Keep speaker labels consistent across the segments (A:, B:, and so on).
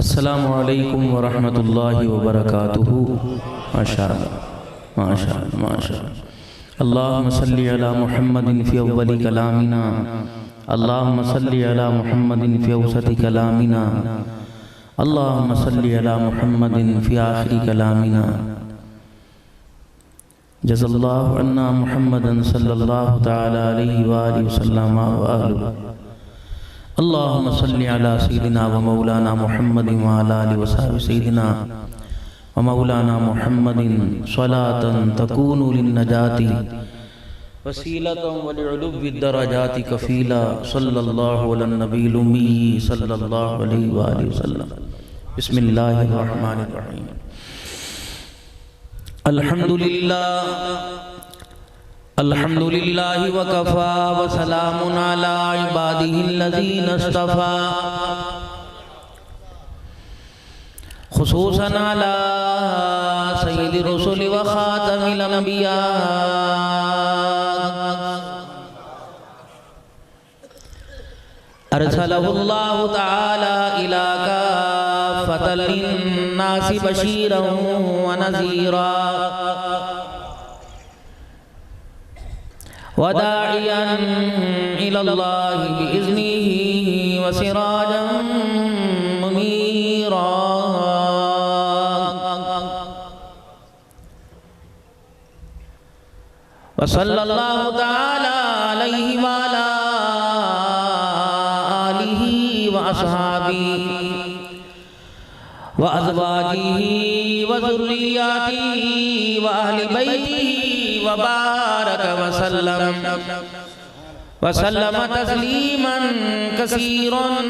A: अस्सलामु अलैकुम वरहमतुल्लाहि वबरकातुहू। माशाअल्लाह माशाअल्लाह माशाअल्लाह। अल्लाहुम्मा सल्लि अला मुहम्मदिन फ़ी अव्वलि कलामिना, अल्लाहुम्मा सल्लि अला मुहम्मदिन फ़ी औसति कलामिना, अल्लाहुम्मा सल्लि अला मुहम्मदिन फ़ी आखिरी कलामिना। जज़ल्लाहु अन्ना मुहम्मदन सल्लल्लाहु तआला अलैहि व आलिहि वसल्लम व आलिहि। अल्लाहुम्मा सल्लि अला सय्यिदिना व मौलाना मुहम्मदिन व अला आलिहि व सहबि सय्यिदिना व मौलाना मुहम्मदिन स्वलातन तकूनु लिन्नजाति वसीलतन व लिउलुव्वि दरजाति कफीला सल्लल्लाहु अलन नबिय्यिल उम्मी सल्लल्लाहु अलैहि व आलिहि वसल्लम। बिस्मिल्लाहिर रहमानिर रहीम। अल्हम्दुलिल्लाहि व कफ़ा व सलामुन अला इबादिहिल्लज़ीना इस्तफ़ा खुसूसन अला सय्यिदिर रुसुलि व ख़ातमिल अंबिया अरसलहुल्लाहु तआला इला काफ़्फ़तल लिन्नासि बशीरन व नज़ीरा व दाइयन इलल्लाहि बिइज़्निही व सिराजन मुनीरा। व सल्लल्लाहु तआला अलैहि व अला आलिहि व अस्हाबिही व अज़वाजिही व ज़ुर्रिय्यतिही व अहलि बैतिही व बारक व सल्लम तस्लीमन कसीरन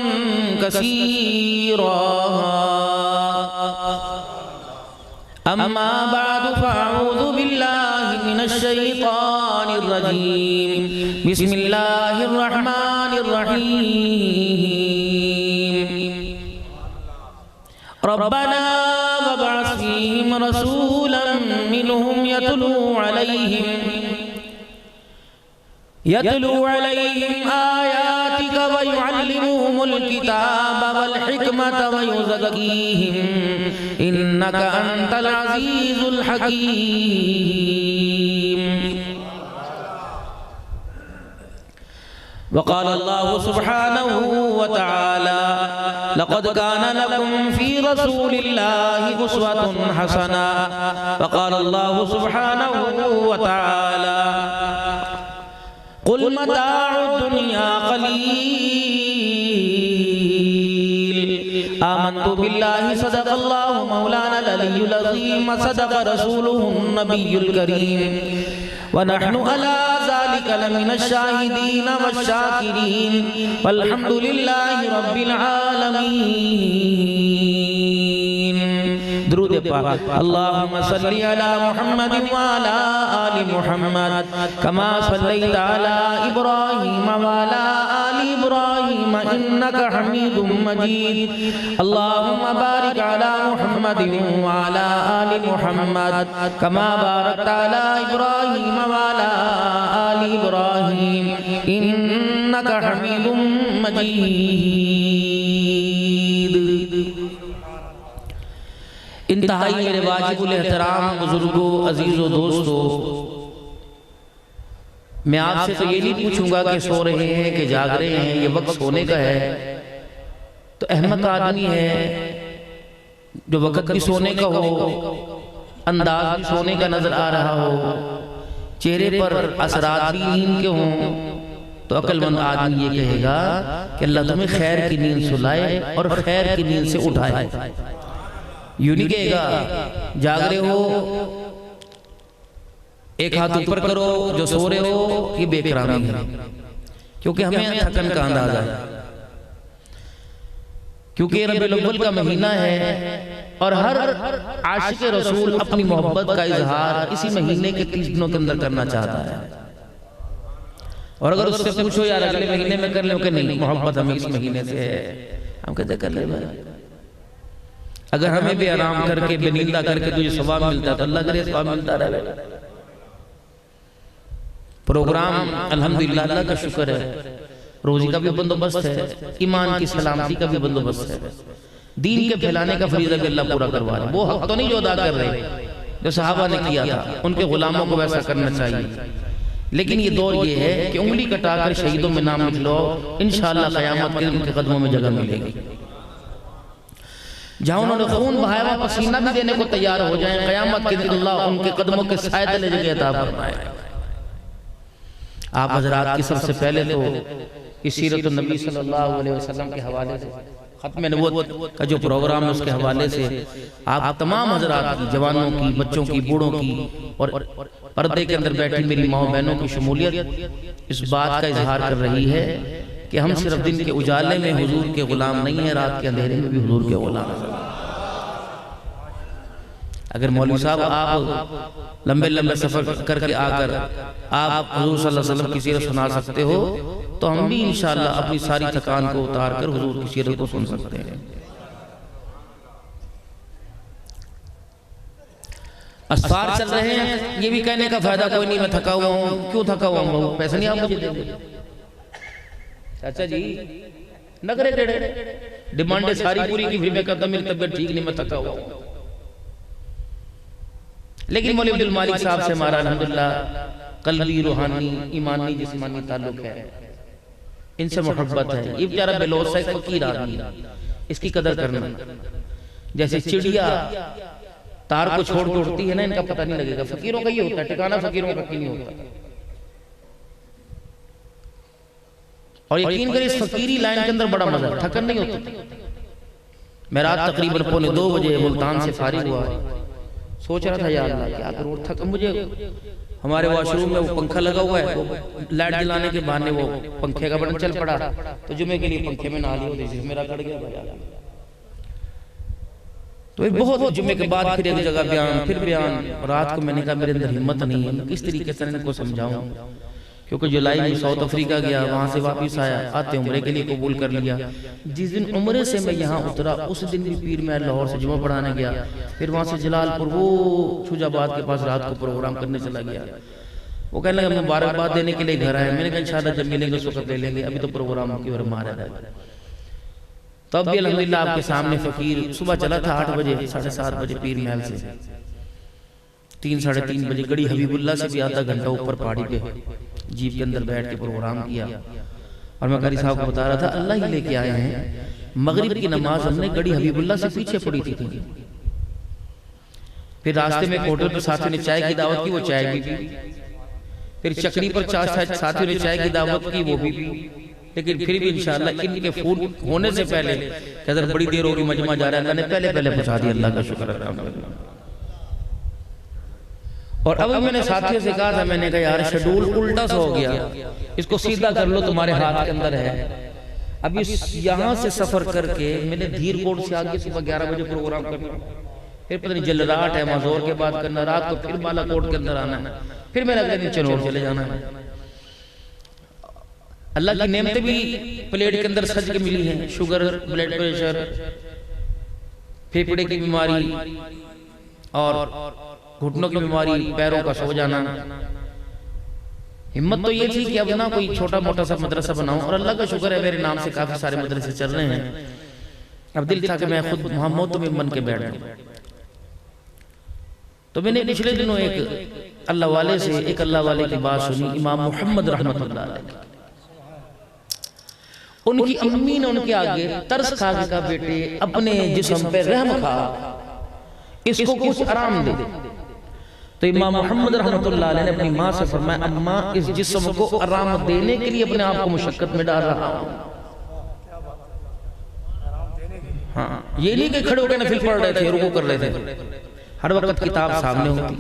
A: कसीरा। अम्मा बअद फ़अऊज़ु बिल्लाहि मिनश शैतानिर रजीम। बिस्मिल्लाहिर रहमानिर रहीम। रब्बना वबअस फ़ीहिम रसूलन मिनहुम यतलू अलैहिम आयातिक व युअल्लिमुहुमुल किताब वल हिकमत व युज़क्कीहिम इन्नका अंतल अज़ीज़ुल हकीम। वक़ाल अल्लाहु सुब्हानहु व तआला लक़द कान लकुम फ़ी रसूलिल्लाहि उस्वतुन हसना। वक़ाल अल्लाहु सुब्हानहु व तआला कुल मताउद दुनिया क़लील आमन्तु बिल्लाहि सदक़ल्लाहु मौलाना अल-अलियुल अज़ीम व सदक़ रसूलुहुन नबियुल करीम व नहनु अला ज़ालिका लमिनश शाहिदीन वश-शाकिरीन वल्हम्दुलिल्लाहि रब्बिल आलमीन। दुरूद पाक। अल्लाहुम्मा सल्लि अला मुहम्मदिन व अला आलि मुहम्मद कमा सल्लैता अला इब्राहीम व अला आलि इब्राहीम इन्नका हमीदुम मजीद। अल्लाहुम्मा बारिक अला मुहम्मदिन व अला आलि मुहम्मद कमा बारकता अला इब्राहीम व अला आलि इब्राहीम इन्नका हमीदुम मजीद। इंतहाई मेरे वाजिबुल एहतराम बुजुर्गों, अजीज़ों, दोस्तों, मैं आपसे तो ये नहीं पूछूंगा कि सो रहे हैं कि जाग रहे हैं, ये वक्त सोने का है। तो अहमक आदमी है जो वक्त भी सोने का हो, अंदाज भी सोने का नजर आ रहा हो, चेहरे पर असरात भी नींद के हों, तो अक्लमंद आदमी ये कहेगा कि अल्लाह तुम्हें खैर की नींद सुलाए और खैर की नींद से उठाए। यूं नहीं कहेगा जाग रहे हो एक हाथ ऊपर करो, जो सो रहे हो ये बेकरामी है, क्योंकि हमें थकन का अंदाजा है, क्योंकि रबीउल अव्वल का महीना है और हर आशिक रसूल अपनी मोहब्बत का इजहार इसी महीने के 30 दिनों के अंदर करना चाहता है। और अगर उससे पूछो यार अगले महीने में कर लो, कि नहीं मोहब्बत हमें इस महीने से है, हम कहते कर ले भाई। अगर हमें भी आराम करके बेनींदा करके तुझे सवाब मिलता तो अल्लाह करे सवाब मिलता रहे। प्रोग्राम अल्हम्दुलिल्लाह, अल्लाह का शुक्र है, रोजी का भी बंदोबस्त है, ईमान की सलामती का भी बंदोबस्त है। दीन के फैलाने का फरीज़ा भी अल्लाह पूरा करवा रहे। वो हक तो नहीं जो अदा कर रहे जो सहाबा ने किया था, उनके गुलामों को वैसा करना चाहिए। लेकिन ये दौर ये है कि उंगली कटाकर शहीदों में नाम लिख लो, इंशाअल्लाह क़यामत के दिन उनके कदमों में जगह मिलेगी। जहां उन्होंने खून बहाया पसीना भी देने को तैयार हो जाए, क़यामत के दिन अल्लाह उनके कदमों के साए तले जगह अता फरमाए। आप हज़रात की सबसे पहले तो इस सीरत नबी सल्लल्लाहु अलैहि वसल्लम के हवाले से, खत्म नबूवत का जो प्रोग्राम है उसके हवाले से आप तमाम हज़रात की, जवानों की, बच्चों की, बूढ़ों की और पर्दे के अंदर बैठी मेरी माँ बहनों की शमूलियत इस बात का इजहार कर रही है कि हम सिर्फ दिन के उजाले में हुजूर के गुलाम नहीं है, रात के अंधेरे में भी हुजूर के गुलाम हैं। अगर मौलवी साहब आप लंबे लंबे सफर करके आकर आप हुजूर सल्लल्लाहु अलैहि वसल्लम की सीरत सुना सकते हो, तो हम भी इंशाअल्लाह अपनी सारी थकान को उतार कर हुजूर की सीरत को सुन सकते हैं। अस्फार चल रहे हैं, ये भी कहने का फायदा कोई नहीं, मैं थका हुआ हूँ। क्यों थका हुआ हूँ? पैसे नहीं आप मुझे देंगे? चाचा जी नगरे टेढ़े, डिमांडें सारी पूरी की, फिर मैं कहता मेरी तबीयत ठीक नहीं, मैं थका हुआ हूँ। लेकिन मौलवी अब्दुल मालिक साहब से हमारा अल्हम्दुलिल्लाह कल्बी, रूहानी, ईमानी, जिस्मानी ताल्लुक है, इनसे मोहब्बत है। ये बेचारा बेलौस है, फकीर आदमी, इसकी कदर करना। जैसे चिड़िया तार को छोड़ के उड़ती है ना, इनका पता नहीं लगेगा। फकीरों का ये होता है, ठिकाना फकीरों का नहीं होता। और यकीन करिए इस फकीरी लाइन के अंदर बड़ा मजा, थकन नहीं होती। मैं रात तकरीबन 2:45 बजे मुल्तान से फारिग हुआ, सोच रहा था यार अल्लाह क्या करूं, थक मुझे। हमारे वॉशरूम में वो पंखा लगा हुआ है, वो लाइट जलाने के बहाने वो पंखे का बटन चल पड़ा, तो जुमे के लिए पंखे में नहा लिया, मेरा कट गया। तो बहुत जुमे के बाद फिर एक जगह बयान, फिर बयान। रात को मैंने कहा मेरे अंदर हिम्मत नहीं है, मैं किस तरीके से इनको समझाऊं, क्योंकि जुलाई में साउथ अफ्रीका गया, वहां से वापस आया, आते उम्रे के लिए कबूल कर लिया। जिस दिन उम्रे से मैं यहाँ उतरा उस दिन भी पीर मैं लाहौर से जुमा पढ़ाने गया, फिर वहां से जलालपुर वो शुजाबाद के पास रात को प्रोग्राम करने चला गया। वो कहने लगा मुबारकबाद देने के लिए घर आए। मैंने कहा इंशाअल्लाह जब मिलेंगे उस वक्त ले लेंगे, अभी तो प्रोग्राम की ओर मारा है। तब भी अल्हम्दुलिल्लाह आपके सामने फकीर सुबह चला था 8 बजे, 7:30 बजे पीर महल से 3 साढ़े 3 बजे गड़ी हबीबुल्लाह से भी आधा घंटा ऊपर पहाड़ी पे जीप के अंदर बैठ के प्रोग्राम किया। और मैं कारी साहब को बता रहा था अल्लाह ही लेके आए हैं। मगरिब की नमाज हमने गड़ी हबीबुल्लाह से पीछे पड़ी थी। फिर रास्ते में होटल पर साथियों ने चाय की दावत की, वो चाय भी पी। फिर चकरी पर साथियों ने चाय की दावत की, वो भी पी। लेकिन फिर भी इंशाअल्लाह इनके फूड होने से पहले कहते बड़ी देर होगी, मजमा जा रहा है, मैंने पहले पहुंचा दिया। अल्लाह का शुक्र है। और अब मैंने साथियों से कहा था, मैंने कहा यार शेड्यूल उल्टा सा हो गया, इसको सीधा कर लो, तुम्हारे हाथ के अंदर है। अभी यहाँ से सफर करके मैंने धीरकोट से आगे सुबह 11 बजे प्रोग्राम करना, फिर पता नहीं जलराट है माजोर के बाद करना, रात को फिर बालाकोट के अंदर आना है, फिर मेरे अगले दिन चनौर चले जाना है। अल्लाह की नेमतें भी प्लेट के अंदर सज के मिली हैं, शुगर, ब्लड प्रेशर, फेफड़े की बीमारी और घुटनों की बीमारी, पैरों का सो जाना। हिम्मत तो ये थी कि अब ना कोई छोटा मोटा सा मदरसा बनाऊं, और अल्लाह का शुक्र है मेरे नाम से काफी सारे मदरसे चल रहे हैं। अब दिल था कि मैं खुद मोहम्मद में बन के बैठ जाऊं। तो मैंने पिछले दिनों एक अल्लाह वाले से एक अल्लाह वाले की बात सुनी, इमाम मोहम्मद रहमतुल्लाह अलैह। उनकी अम्मी ने उनके आगे तरस खा के कहा, बेटे अपने जिस्म पे रहम खा, इसको कुछ आराम दे। तो इमाम मोहम्मद रहमतुल्लाह अलैह ने अपनी माँ से फरमाया, अम्मा इस जिस्म को आराम देने के लिए अपने आप को मुशक्कत में डाल रहा हूँ। हाँ, ये नहीं कि खड़े होकर नफिल पढ़ रहे थे, रुकू कर रहे थे, हर वक्त किताब सामने होती।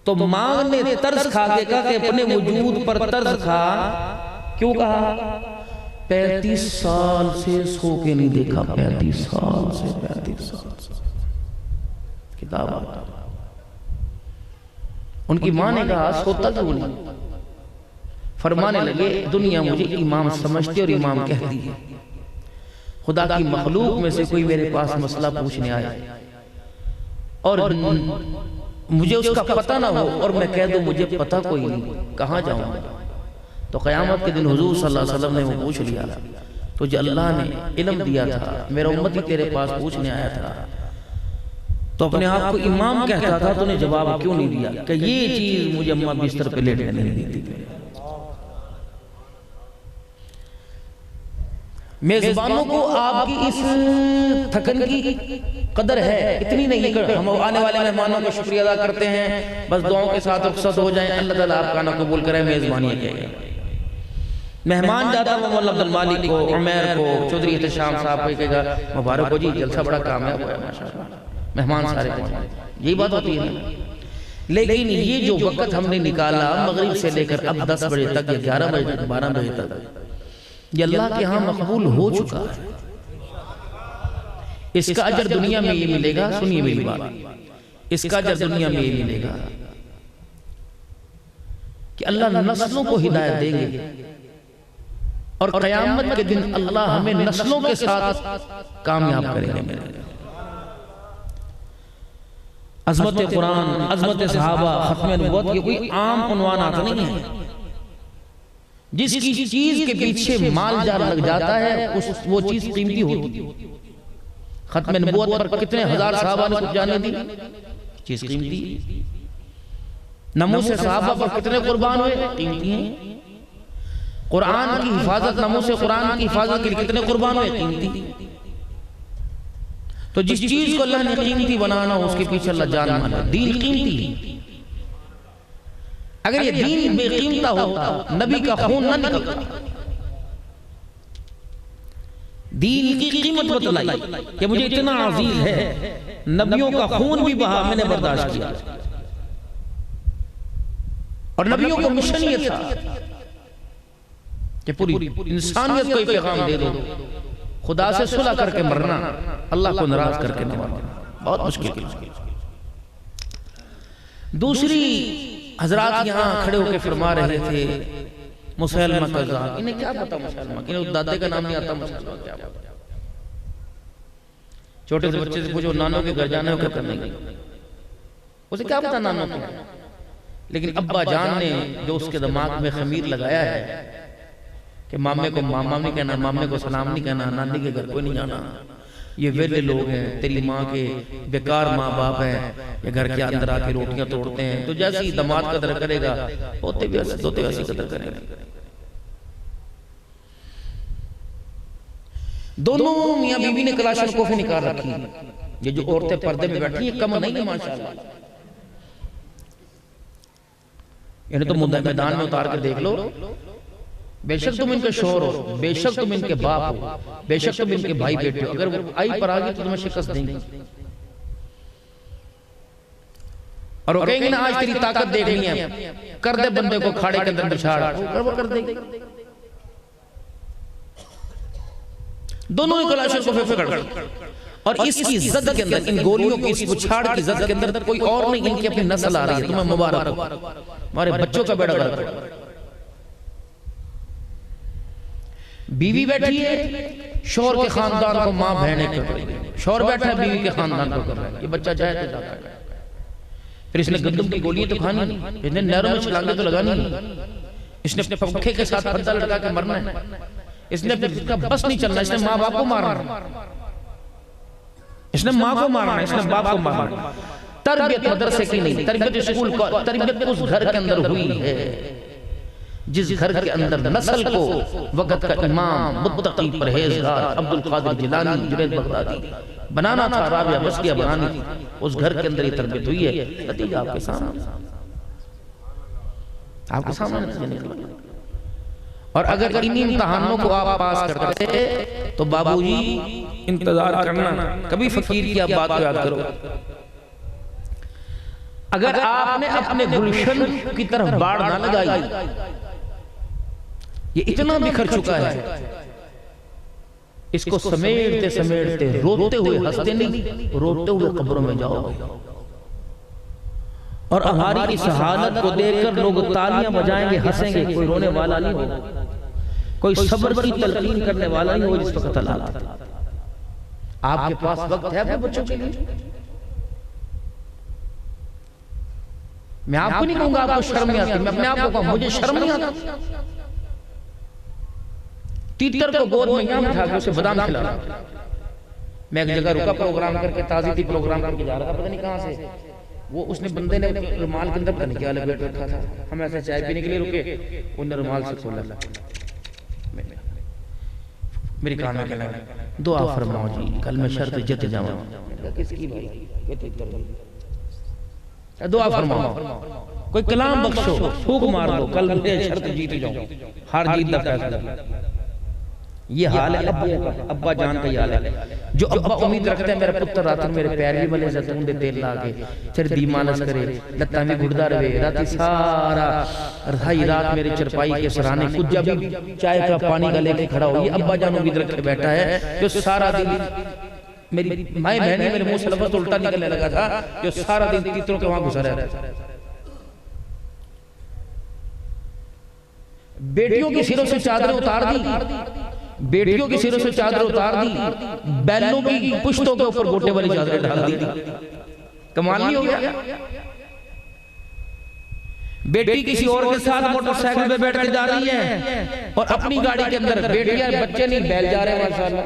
A: तो माँ ने तरस खा के कहा कि अपने वजूद पर तरस खा। क्यों कहा? 35 साल से सो के नहीं देखा, 35 साल से किताब। उनकी माँ ने कहा सोता क्यों नहीं? फरमाने लगे दुनिया मुझे इमाम समझती और इमाम कहती है, खुदा की मखलूक में से कोई मेरे पास मसला पूछने आए और मुझे उसका पता ना हो और मैं कह दूं मुझे पता कोई नहीं, कहां जाऊंगा? तो क़यामत के दिन हुजूर सल्लल्लाहु अलैहि वसल्लम ने वो पूछ लिया तुझे अल्लाह ने इल्म दिया था, मेरा उम्मती तेरे पास पूछने आया था, तो अपने आप को इमाम कहता था, तूने जवाब क्यों नहीं दिया कि ये चीज मुझे अम्मा बिस्तर पे लेटने नहीं देती। मेजबानों को आपकी इस थकन की कदर है, इतनी नहीं है। हम आने वाले मेहमानों का शुक्रिया अदा करते हैं, बस दुआओं के साथ रुखसत हो जाएं, अल्लाह ताला आपका ना कबूल करे। मेजबानी है, मेहमान जाता है मौलाना अब्दुल मालिक को, उमैर को, चौधरी एहतशाम साहब को कहेगा मुबारक हो जी, जलसा बड़ा कामयाब हुआ माशाल्लाह, मेहमान सारे यही बात होती है। लेकिन ये जो वक्त हमने निकाला मगरिब से लेकर अब 10 बजे तक या 11 बजे तक 12 बजे तक, ये अल्लाह के यहाँ मकबूल हो चुका है। इसका अजर दुनिया में ये मिलेगा, सुनिए मेरी बात, इसका अजर दुनिया में ये मिलेगा कि अल्लाह नस्लों को हिदायत देंगे और क़यामत के दिन अल्लाह हमें नस्लों के साथ कामयाब करेंगे। मेरे अज़मत कुरान, अज़मत सहाबा, खत्म नबूवत ये कोई आम उन्वानात नहीं है। जिसकी चीज के पीछे माल जार लग जाता है वो चीज कीमती होती है। खत्म नबूवत पर कितने हजार सहाबा ने कुछ जाने दी, चीज कीमती। नमूसे सहाबा पर कितने कुर्बान हुए, कीमती हैं। कुरान की हिफाजत, नमूसे कुरान की हिफाजत के लिए कितने कुर्बान हुए, कीमती। तो जिस चीज को अल्लाह ने कीमती बनाना उसके पीछे अल्लाह जान माना। दीन कीमती, अगर ये दीन बेकीमता होता, नबी का खून न निकलता। दीन की कीमत बतलाई कि मुझे इतना अजीज है, नबियों का खून भी बहा, मैंने बर्दाश्त किया। और नबियों का मिशन ये था कि पूरी इंसानियत को पैगाम दे दो, खुदा से सुलह करके मरना, अल्लाह को नाराज करके न मरना, बहुत मुश्किल। दूसरी हजरात यहाँ खड़े होकर फरमा रहे थे मुसैलमा कज़्ज़ाब, इन्हें क्या पता मुसैलमा, इन्हें दादे का नाम नहीं आता, मुसैलमा क्या पता। छोटे से बच्चे से पूछो नानों के घर जाने को कहता नहीं, उसे क्या पता नानों को। लेकिन अब्बा जान ने जो उसके दिमाग में खमीर लगाया है कि मामे को मामा नहीं कहना, मामे को सलाम नहीं कहना, नानी के घर कोई नहीं जाना, ये वेले लोग हैं, तेरी माँ के बेकार माँ बाप हैं, ये घर के अंदर आके रोटियां तोड़ते हैं। तो जैसे ही दामाद कदर करेगा पोते भी वैसी कदर करेंगे। दोनों मियाँ बीवी ने कलाशनकोफ निकाल रखी। ये जो औरतें पर्दे में बैठी है कम नहीं है माशाल्लाह, इन्हें तो मैदान में उतार के देख लो। बेशक तुम इनके शोहर हो, बेशक तुम इनके बाप हो, बेशक तुम इनके भाई बेटे हो, अगर वो आई पर आ गई तो तुम्हें शिकस्त देंगे। और वो कहेंगे ना आज तेरी ताकत देखनी है, कर दे बंदे को खाड़े के अंदर बिछाड़, वो कर देंगे। दोनों कलाशों को फेंक, और इसकी जद के अंदर, इन गोलियों की, इस बुछाड़ की जद के अंदर कोई और नहीं, इनकी अपनी नस्ल आ रही है। तुम्हें मुबारक हो, हमारे बच्चों का बेड़ा गर्क हो। बीवी बैठी है, शौहर के खानदान को माँ बहने कर रही है, शौहर बैठा है बीवी के खानदान को कर रहा है, ये बच्चा जाए तो जाता है। फिर इसने गंदम की गोलियां तो खानी नहीं, इसने नहरों में छलांगे तो लगानी नहीं, इसने अपने पंखे के साथ फंदा लटका के मरना है, इसने इसका बस नहीं चलना, इसने माँ बाप को मारना, इसने माँ को मारना, इसने बाप को मारना। तरबियत मदरसे की नहीं, तरबियत स्कूल को, तरबियत उस घर के अंदर हुई है जिस घर के अंदर नस्ल को वक्त का इमाम, मुत्तकी, परहेजगार अब्दुल कादिर जिलानी, जुनैद बगदादी बनाना था, राबिया बस्तिया बनानी थी। उस घर के अंदर ये तरबियत हुई है, नतीजा आपके सामने, आपके सामने नतीजा निकला। और अगर इन इम्तिहानों को आप पास करते तो बाबूजी इंतजार करना, कभी फकीर की आप बात को याद करो। अगर आपने अपने गुलशन की तरफ बाढ़ ना लगाई, ये इतना बिखर चुका है, इसको समेटते समेटते रोते हुए, हंसते नहीं, रोते हुए कब्रों में जाओगे। और हमारी इस हालत को देखकर लोग तालियां बजाएंगे, हंसेंगे, कोई रोने वाला नहीं होगा, कोई सब्र की तलकीन करने वाला नहीं होगा जिस वक्त हालात। आपके पास वक्त है अपने बच्चों के लिए? मैं आपको नहीं कहूंगा आपको शर्म नहीं आती, मैं अपने आप को कहूं मुझे शर्म नहीं आती। तीतर को गोद में यहाँ बिठा के उसे बादाम खिला रहा। मैं एक जगह रुका प्रोग्राम करके, ताज़ी प्रोग्राम करके जा रहा था, पता नहीं कहाँ से वो उसने बंदे ने रुमाल के अंदर पता नहीं क्या लपेट रखा था। हम ऐसे चाय पीने के लिए रुके, उन्हें रुमाल से खोला, मेरे कान में कहने लगा दुआ फरमाओ जी, कल मैं शर्त जित जाऊं। किसकी भाई? दुआ फरमाओ, कोई कलाम बख्शो, फूक मार दो, कल मैं शर्त जीत जाऊं, हार जीत का फैसला। ये हाल है अब्बा जान का हाल है। जो अब्बा उम्मीद रखते हैं मेरा पुत्र रात मेरे पैर भी मले जैतून दे तेल ला के फिर दी मालस करे, लत्ता में गुड़दा रहे, राती सारा रहाई रात मेरे चरपाई के सराने कुछ जब चाय का पानी का लेके खड़ा हो। ये अब्बा जान उम्मीद रखे बैठा है जो सारा दिन मेरी माए बहने मेरे मुंह से लफ्ज़ उल्टा निकलने लगा था, जो सारा दिन तीतरों के वहां घुसा रहता है। बेटियों की सिरों से चादरें उतार दी, बेटियों की सिरों से चादर उतार दी, बैलों की पुश्तों के ऊपर गोटे वाली चादरें डाल दी। कमाल नहीं हो गया? बेटी किसी और के साथ मोटरसाइकिल पे बैठ के जा रही है और अपनी गाड़ी के अंदर बेटियां बच्चे नहीं बैल जा रहे हैं माशाल्लाह,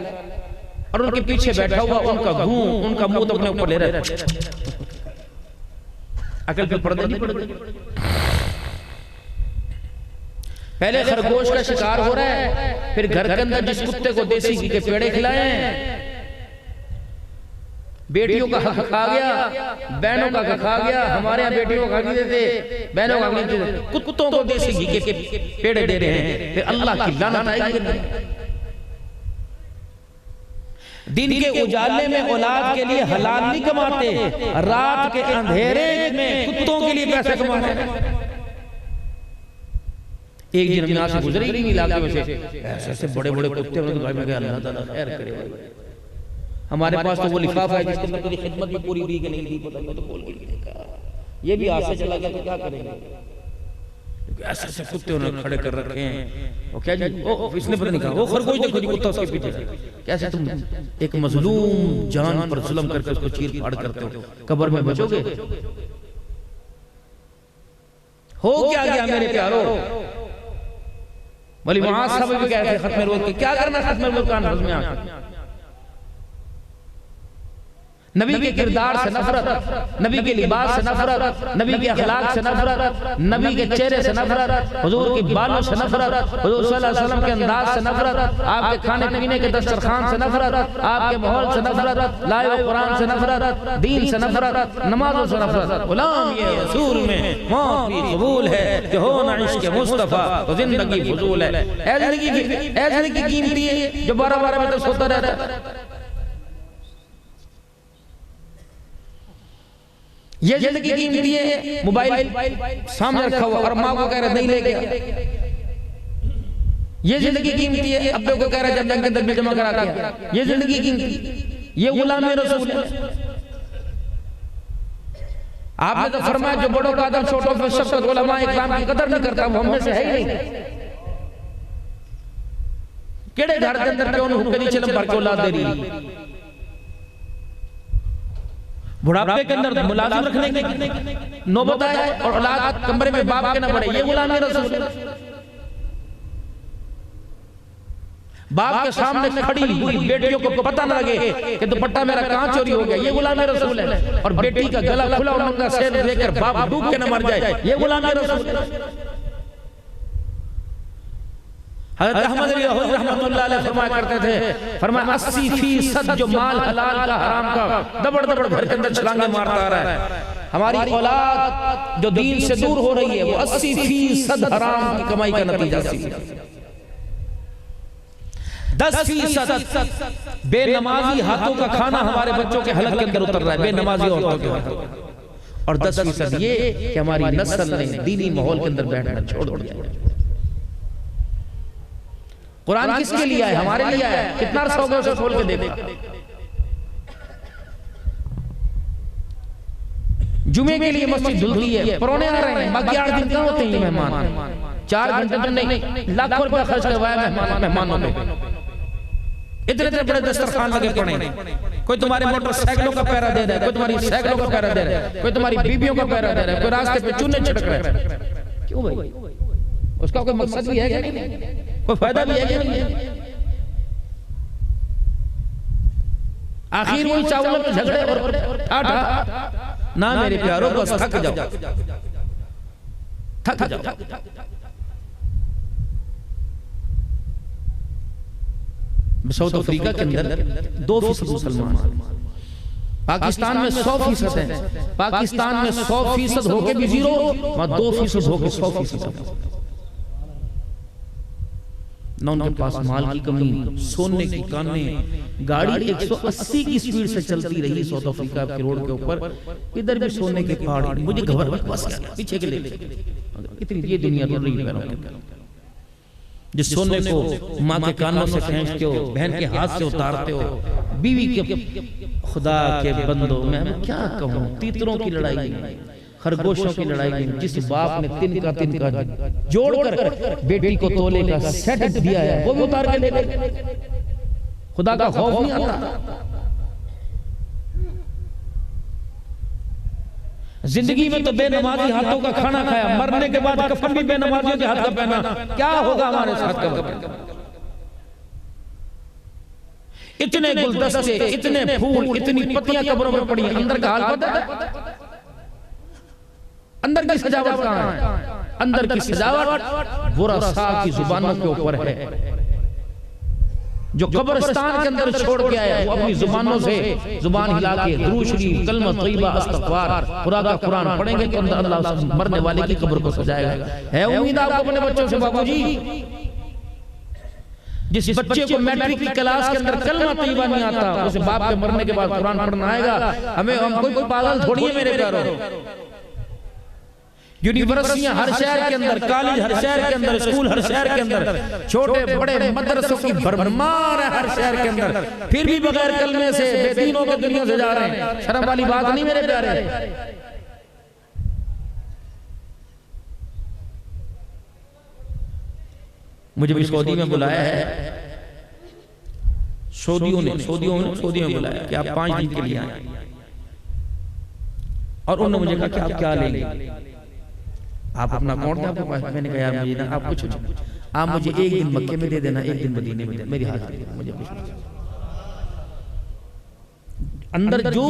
A: और उनके पीछे बैठा हुआ उनका घूम उनका मुंह तो अपने ऊपर ले रहा है। अकल पे पर्दे नहीं पड़ते। पहले खरगोश का शिकार हो रहा है, फिर घर के अंदर जिस कुत्ते को देसी घी के पेड़े खिलाए हैं, बेटियों का हक खा गया, बहनों का हक खा गया। हमारे यहाँ बेटियों का हक नहीं देते, बहनों का हक नहीं देते, कुत्तों को देसी घी के पेड़े दे रहे हैं। फिर अल्लाह की लानत आएगी। दिन के उजाले में औलाद के लिए हलाल नहीं कमाते, रात के अंधेरे में कुत्तों के लिए पैसे कमाते हैं। एक दिन यहाँ से गुजरे ही नहीं इलाके में से ऐसे बड़े बड़े कुत्ते, अल्लाह ताला खैर करे। हमारे पास तो वो लिफाफा है जिसके अंदर कभी खिदमत भी पूरी हुई कि नहीं थी, पता नहीं, तो बोल के देखा ये भी हाथ से चला गया तो क्या करेंगे? ऐसे ऐसे कुत्ते उन्होंने खड़े कर रखे हैं। वो क्या जी, ओ इसने पता नहीं कहा, वो खरगोश देखो जी कुत्ता उसके पीछे। कैसे तुम एक मजलूम जान पर जुल्म करके उसको चीर फाड़ करते हो, कब्र में बचोगे? हो क्या गया मेरे प्यारो? वली मुआज़ साहब भी कहते हैं खत्म रोज़ के क्या करना, खत्म रोज़ का नज़्म में आकर नबी के किरदार से नफरत, नबी के लिबास से नफरत, नबी के अखलाक से नफरत, नबी के चेहरे से नफरत, हुजूर के बालों से नफरत, हुजूर सल्लल्लाहु अलैहि वसल्लम के अंदाज से नफरत, आपके खाने पीने के दस्तरखान से नफरत, आपके माहौल से नफरत, लाए हुए कुरान से नफरत, दीन से नफरत, नमाजों से नफरत। गुलाम ये रसूल में मौत भी कबूल है कि हो ना इश्क मुस्तफा तो जिंदगी फजूल है। ऐसी की कीमती है जो 12-12 बजे तक सोता रहता है। ये जिंदगी कीमती है, मोबाइल सामने रखा हुआ और माँ को कह रहा नहीं ले गया। ये जिंदगी कीमती है, अब्बे को कह रहा जब बैंक के अंदर जमा करा दिया। ये जिंदगी कीमती, ये गुलाम रसूल है। आपने तो फरमाया जो बड़ों का अदब छोटों पे शफकत, उलमा इकराम की कदर नहीं करता वो हम में से है ही नहीं। केड़े घर के अंदर क्यों हुक्के दी चिलम भर के औलाद दे रही? बुढ़ापे के अंदर मुलाजिम रखने की नौबत आए और औलाद कमरे में बाप के न पड़े। ये गुलामी रसूल। बाप के सामने खड़ी हुई बेटियों को पता न लगे कि दुपट्टा मेरा कहां चोरी हो गया, ये गुलामी रसूल है। और बेटी का गला खुला और नंगा सिर लेकर बाप डूब के न मर जाए, ये गुलामी रसूल है। हज़रत अहमद रहमतुल्लाह अलैह फरमाया करते थे, फरमाया 80% जो माल हलाल का हराम का दबड़ दबड़ घर के अंदर छलांगे मारता आ रहा है। हमारी औलाद जो दीन से दूर हो रही है वो 80% हराम की कमाई का नतीजा है। 10% बेनमाजी हाथों का खाना हमारे बच्चों के हलक के अंदर उतर रहा है, बेनमाजी औरतों के हाथों। और 10% ये कि हमारी नस्ल ने दीनी माहौल के अंदर बैठना छोड़ दिया। कुरान किसके लिए है? हमारे लिए है। कितना अर्सा हो गया उसे खोल के देखा। जुमे के लिए मस्जिद धुलती है, परौने आ रहे हैं, बाकी 8 दिन कहाँ होते हैं मेहमान? 4 घंटे तो नहीं, लाखों रुपया खर्च करवाया मेहमानों पे। इतने इतने बड़े दस्तरखान लगे पड़े। कोई तुम्हारे मोटरसाइकिलों का पैरा दे रहा है, कोई तुम्हारी साइकिलों का पैरा दे रहा है, कोई तुम्हारी बीबियों का पैरा दे रहा है, कोई रास्ते पे चूने छिड़क रहा है। क्यों भाई? उसका कोई मकसद भी है क्या? नहीं, कोई फायदा भी है क्या? नहीं है। आखिर वही चावलों के झगड़े और ठाठा ना मेरे प्यारों, बस थक जाओ, थक जाओ। साउथ अफ्रीका के अंदर 2% मुसलमान, पाकिस्तान में 100% है, पाकिस्तान में 100% होके भी 0, वहां 2% होके 100%। ना उनके पास माल की कमी, सोने की कानें, गाड़ी 180 की स्पीड से चलती रही साउथ अफ्रीका के रोड के ऊपर, इधर भी सोने के पहाड़। मुझे घबराहट बस पीछे के लिए इतनी ये दुनिया तो रही, जिस सोने को माँ के कानों से खींचते हो, बहन के हाथ से उतारते हो, बीवी के, खुदा के बंदो मैं क्या कहूँ, तीतरों की लड़ाई, खरगोशों की लड़ाई, जिस बाप ने तिनका जोड़कर बेटी को तोले का सेट दिया है वो भी उतार के ले गए। खुदा का खौफ नहीं आता। जिंदगी में तो बेनमाजी हाथों का खाना खाया, मरने के बाद कफन भी बेनमाजियों के हाथ का पहना, क्या होगा हमारे साथ का? इतने गुलदस्ते, इतने फूल, इतनी पत्तियां कब्रों में पड़ी हैं, अंदर का हाल पता है? अंदर की सजावट कहां है? अंदर की सजावट बुरसा की जुबानों के ऊपर है। जो कब्रिस्तान के अंदर छोड़ के आया वो अपनी जुबानों से जुबान हिला के दुरूद शरीफ, कलमा तय्यबा, इस्तग़फ़ार, पूरा का कुरान पढ़ेंगे तो अंदर अल्लाह मरने वाले की कब्र को सजाएगा। है उम्मीद आपको अपने बच्चों से? बाबूजी, जिस बच्चे को मैट्रिक की क्लास के अंदर कलमा तय्यबा नहीं आता, उसे बाप के मरने के बाद कुरान पढ़ना आएगा? हम कोई पागल थोड़ी है मेरे प्यारों। यूनिवर्सिटियां हर शहर के अंदर, कॉलेज हर शहर के अंदर, स्कूल हर शहर के अंदर, छोटे बड़े मदरसों की भरमार है हर शहर के अंदर, फिर भी बगैर कलमे से बेदीनों के दुनिया से जा रहे हैं। शर्म वाली बात नहीं मेरे प्यारे। मुझे भी सऊदी में बुलाया है, सऊदियों में बुलाया कि आप 5 दिन के लिए आए, और उन्होंने मुझे कहा कि आप क्या लेंगे, आप अपना अकाउंट दें आपके पास? मैंने कहा यार मुझे ना आप कुछ नहीं, आप मुझे 1 दिन मक्के में दे देना, 1 दिन मदीने में दे, मेरी हाथ दे देना, मुझे कुछ नहीं। अंदर जो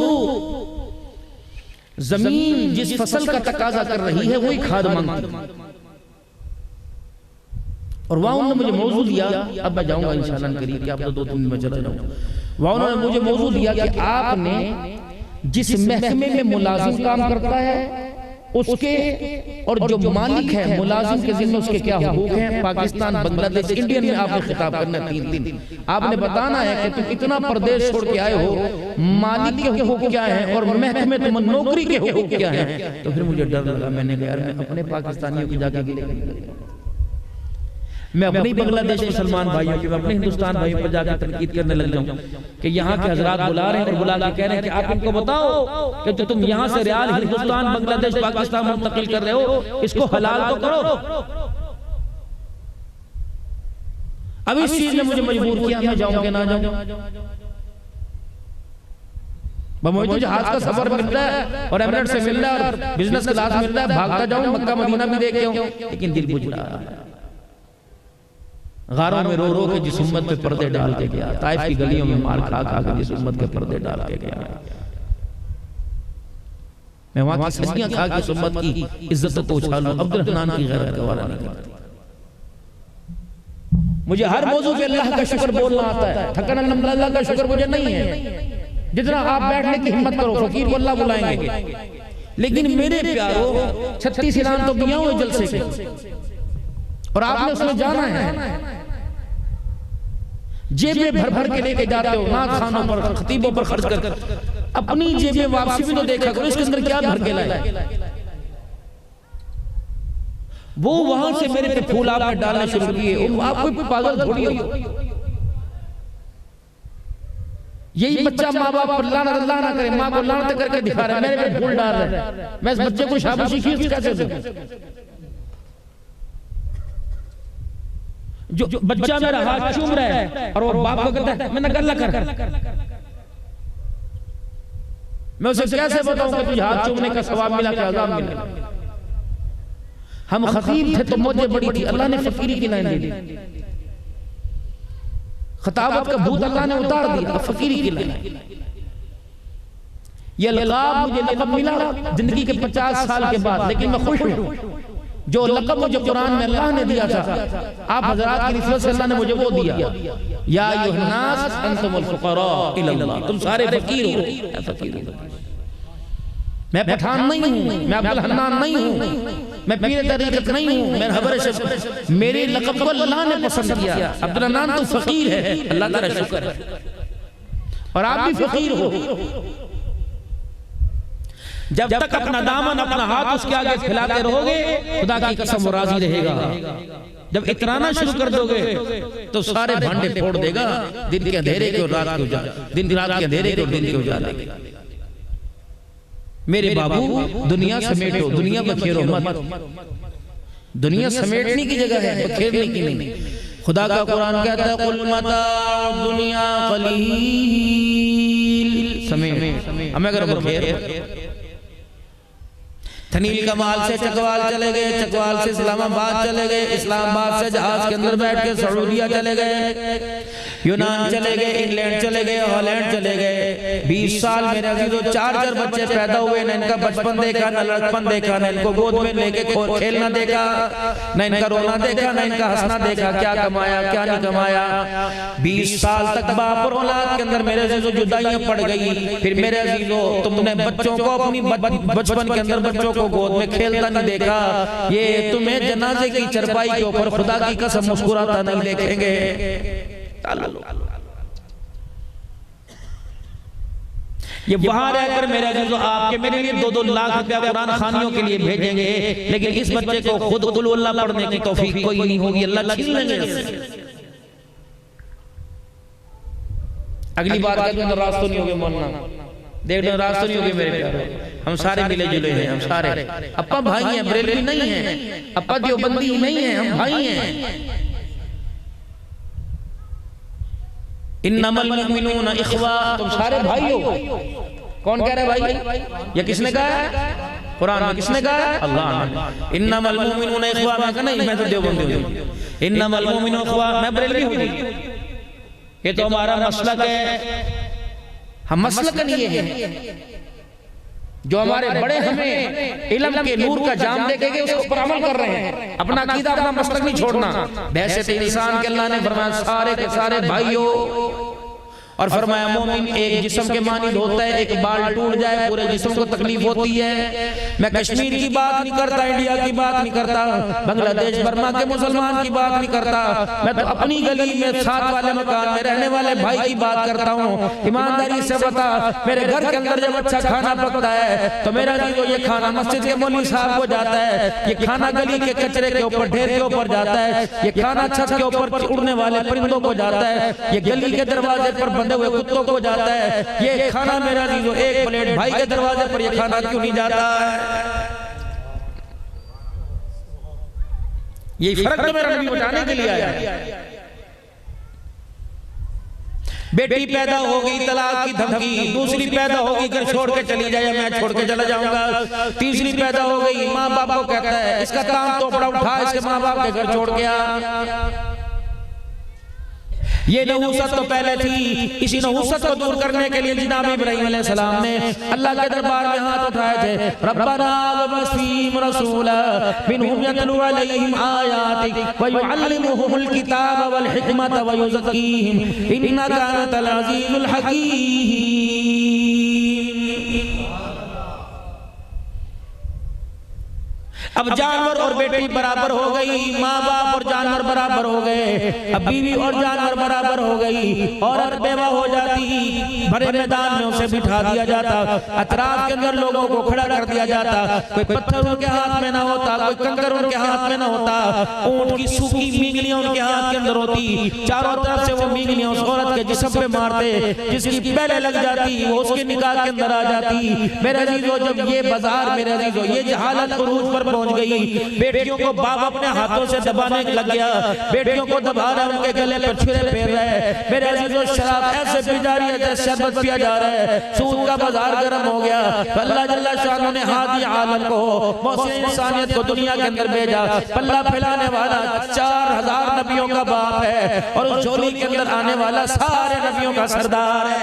A: जमीन जिस फसल का तकाजा कर रही है वही खाद मांगती, और वहां उन्होंने मुझे मौजू दिया। अब मैं जाऊंगा इंशाअल्लाह करीब, आप तो 2-3 दिन में चला जाऊंगा। वहां उन्होंने मुझे मौजू दिया कि आपने जिस महकमे में मुलाजिम काम करता है उसके और जो मालिक है मुलाजिम के जिम्मे उसके क्या हुकूक हैं, पाकिस्तान, बांग्लादेश, इंडियन में आपने खिताब करना 3 दिन। आपने बताना है कि तुम इतना प्रदेश छोड़ के आए हो, मालिक के हुकूक क्या है और महकमे तुम नौकरी के हुकूक क्या है। तो फिर मुझे डर लगा, मैंने कहा यार मैं अपने पाकिस्तानियों की जाके मैं अपने बांग्लादेश मुसलमान भाइयों की, मैं अपने हिंदुस्तान भाइयों पर जाकर तनकीद करने लग जाऊं कि यहाँ के हजरात बुला रहे हैं और बुला के कह रहे हैं कि आप इनको बताओ कि तो तुम यहाँ से रियाल हिंदुस्तान, बांग्लादेश, पाकिस्तान मुंतकिल कर रहे हो, इसको हलाल तो करो। अब इस चीज ने मुझे मजबूर किया, मैं जाऊं कि ना जाऊं। मुझे जहाज का सफर मिल रहा है और एमिरेट से मिल रहा है और बिजनेस क्लास मिल रहा है, भागता जाऊं, मक्का मदीना भी देख के आऊं, लेकिन दिल बुझ रहा है। गारों में रो रो के जिस उम्मत पे पर्दे डाल के गया, ताइफ की गलियों में मार खा खा के जिस उम्मत के पर्दे डाल के गया, मैं वहां की सब्जियां खा के उम्मत की इज्जत को उछालूं, अब्दुल रहमान की गैरत का वाला नहीं करता। मुझे हर मौजू पे अल्लाह का शुक्र बोलना आता है, थकन अल्लाह का शुक्र मुझे नहीं है। जितना आप बैठने की हिम्मत करो, फकीर को अल्लाह बुलाएंगे, लेकिन मेरे प्यारो 36 इनाम तो दिया हुए जलसे के, और आपने उसमें जाना है। जेबें भर भर के लेके जाते हो, नात खानों पर, खतीबों पर खर्च कर, अपनी जेबें वापसी भी तो देखा करो, इसके अंदर क्या भर के लाए। वो वहां से मेरे पे फूल आपने डालने शुरू किए, आप कोई पागल थोड़ी हो। यही बच्चा माँ बाप पर लानत अल्लाह ना करे, माँ को लानत करके दिखा रहा है, मेरे पे फूल डाल रहा है, मैं इस बच्चे को शाबाशी कैसे दूं? जो बच्चा मेरा हाथ चूम रहा है और वो बाप को कहता है मैं गल्ला कर, मैं उसे कैसे बताऊं कि तुझे हाथ चूमने का सवाब मिला कि अज़ाब मिला? हम खतीब थे तो मौजें बड़ी थी, अल्लाह ने फकीरी की लाइन दे दी, खताबत का भूत अल्लाह ने उतार दिया, फकीरी की लाइन। ये लक़ब मुझे लक़ब मिला जिंदगी के 50 साल के बाद, लेकिन मैं खुश हूँ। जो लक़ब मुझे कुरान में अल्लाह ने दिया था, आप हज़रात की निस्बत से अल्लाह ने मुझे वो दिया, या अय्युहन्नास अंतुमुल फुक़रा इलल्लाह, तुम सारे फकीर हो। फकीर हो, मैं पठान नहीं हूँ, मैं अब्दुल हन्नान नहीं हूँ, मैं पीर तरीक़त नहीं हूँ, मैं हबर से, मेरे लक़ब को अल्लाह ने पसंद किया। अब्दुल हन्नान तो फकीर है, अल्लाह का शुक्र है, और आप भी फकीर हो। जब तक अपना दामन, अपना हाथ उसके आगे फैलाते रहोगे, खुदा की कसम वो राजी रहेगा। जब इतराना शुरू कर दोगे तो सारे भांडे फोड़ देगा। दिन के अंधेरे को रात को उजाला, दिन रात के अंधेरे को दिन के उजाला। मेरे बाबू, दुनिया समेटो, दुनिया बखेरो मत। दुनिया समेटने की जगह है, बखेरने की नहीं। खुदा का कुरान कहता है कुल मताउ दुनिया कलील, समेट हमें अगर बखेर। थनील कमाल से चकवाल चले गए, चकवाल से इस्लामाबाद चले गए, इस्लामाबाद से जहाज के अंदर बैठ के सऊदीया चले गए, यूनान चले गए, इंग्लैंड चले गए, हॉलैंड चले गए। 20 साल मेरे अजीजों 4 बच्चे पैदा हुए, न इनका बचपन देखा, न लड़कपन देखा, न इनको गोद में लेके खेलना देखा, न इनका रोना देखा, न इनका हंसना देखा। क्या कमाया क्या नहीं कमाया। 20 साल तक बाप और औलाद के अंदर मेरे अजीजों जुदाइयां पड़ गई। फिर मेरे अजीजों तुमने बच्चों को अपनी बचपन के अंदर बच्चों को गोद में खेलता नहीं देखा। ये तुम्हें जनाजे की चरपाई के ऊपर खुदा की कसम मुस्कुराता नहीं देखेंगे। ये वहां रहकर मेरे अजीजों आपके मेरे लिए 2-2 लाख रुपया कुरान खानियों के लिए भेजेंगे, लेकिन इस बच्चे को खुद कुल अल्लाह पढ़ने की तौफीक कोई नहीं होगी, अल्लाह छीन लेंगे। अगली बात का जो रास्ता नहीं होगे मोहना, देख लो रास्ता नहीं होगे मेरे प्यारे। हम सारे मिले जुले हैं, हम सारे अपा भाई हैं, बरेलवी नहीं है, अपा देवबंदी नहीं है, हम भाई हैं। इन्नमल मुमिनून इख्वा, तुम सारे भाई हो। कौन कह रहा है भाई? ये किसने कहा है? कुरान में किसने कहा है? अल्लाह ने। इन्नमल मुमिनून इख्वा, मैं कहा नहीं, मैं तो देवबंदी हूँ। इन्नमल मुमिनून इख्वा, मैं बरेलवी हूँ। ये तो हमारा मसलक है, हम मसलक नहीं है। जो हमारे बड़े हमें इल्म के नूर का जाम दे के उसके ऊपर अमल कर रहे हैं। अपना अकीदा, अपना मसलक नहीं छोड़ना। बहसत इंसान के अल्लाह ने फरमाया सारे के सारे भाइयों, और फरमाया मोमिन एक जिस्म के मानिंद होता है, एक बाल टूट जाए पूरे जिस्म को तकलीफ होती है। मैं कश्मीर की बात नहीं करता, इंडिया की बात नहीं करता, बांग्लादेश बर्मा के मुसलमान की बात नहीं करता, मैं तो अपनी गली में साथ वाले मकान में रहने वाले भाई की बात करता हूँ। ईमानदारी से बता, मेरे घर के अंदर जब अच्छा खाना पकता है तो मेरा जो ये खाना मस्जिद के मौलवी साहब को जाता है, ये खाना गली के कचरे के ऊपर ढेर के ऊपर जाता है, ये खाना छत के ऊपर उड़ने वाले परिंदों को जाता है, ये गली के दरवाजे पर बंधे हुए कुत्तों को जाता है। ये खाना मेरा जो एक प्लेट भाई के दरवाजे पर ये खाना क्यों नहीं जाता है? ये फर्क तो मेरा नबी बताने के लिए आया। बेटी पैदा हो गई, तलाक की धमकी, दूसरी पैदा होगी घर छोड़ के चली जाए, मैं छोड़ के चला जाऊंगा, तीसरी पैदा हो गई, माँ बाप को कहता है इसका काम तो बड़ा उठा, इसके माँ बाप के घर छोड़ गया। ये नहुसत तो पहले थी, इसी नहुसत को दूर करने के लिए जनाब इब्राहीम अलैहिस्सलाम ने अल्लाह के दरबार में हाथ उठाए थे। रब्बना वबअस फीहिम रसूला मिनहुम यतलू अलैहिम आयातिक व युअल्लिमुहुमुल किताब वल हिकमत व युज़क्कीहिम इन्नका अंतल अज़ीज़ुल हकीम। अब जानवर और बेटी बराबर हो गई, माँ बाप और जानवर बराबर हो गए, अब बीवी और जानवर बराबर हो गई। औरत बेवा हो जाती, भरे मैदान में उसे बिठा दिया जाता, अतराफ के अंदर लोगों को खड़ा कर दिया जाता, कोई पत्थर उनके हाथ में ना होता, कोई कंकर उनके हाथ में ना होता, ऊंट की सूखी मींगलियां उनके हाथ के अंदर होती, चारों तरफ से वो मींगलियां उस औरत के जिस्म पे मारते, जिसकी पहले लग जाती वो उसके निकाह के अंदर आ जाती। मेरे अजीजों, जब ये बाजार, मेरे अजीजों, ये जहालत उरूज पर पहुंच गई, बेटियों को बाप अपने हाथों से दबाने लग गया, बेटियों को दबा रहा है, उनके गले पर छुरे फेर रहा है। मेरे अजीजों, शराब ऐसे पी जा रही है जैसे शरबत पिया जा रहा है, सूद का बाजार गर्म हो गया। अल्लाह जल्ला शाह ने हादी आलम को, मौसम इंसानियत को दुनिया के अंदर भेजा, पल्ला फैलाने वाला 4000 नबियों का बाप है और उस झोली के अंदर आने वाला सारे नबियों का सरदार है।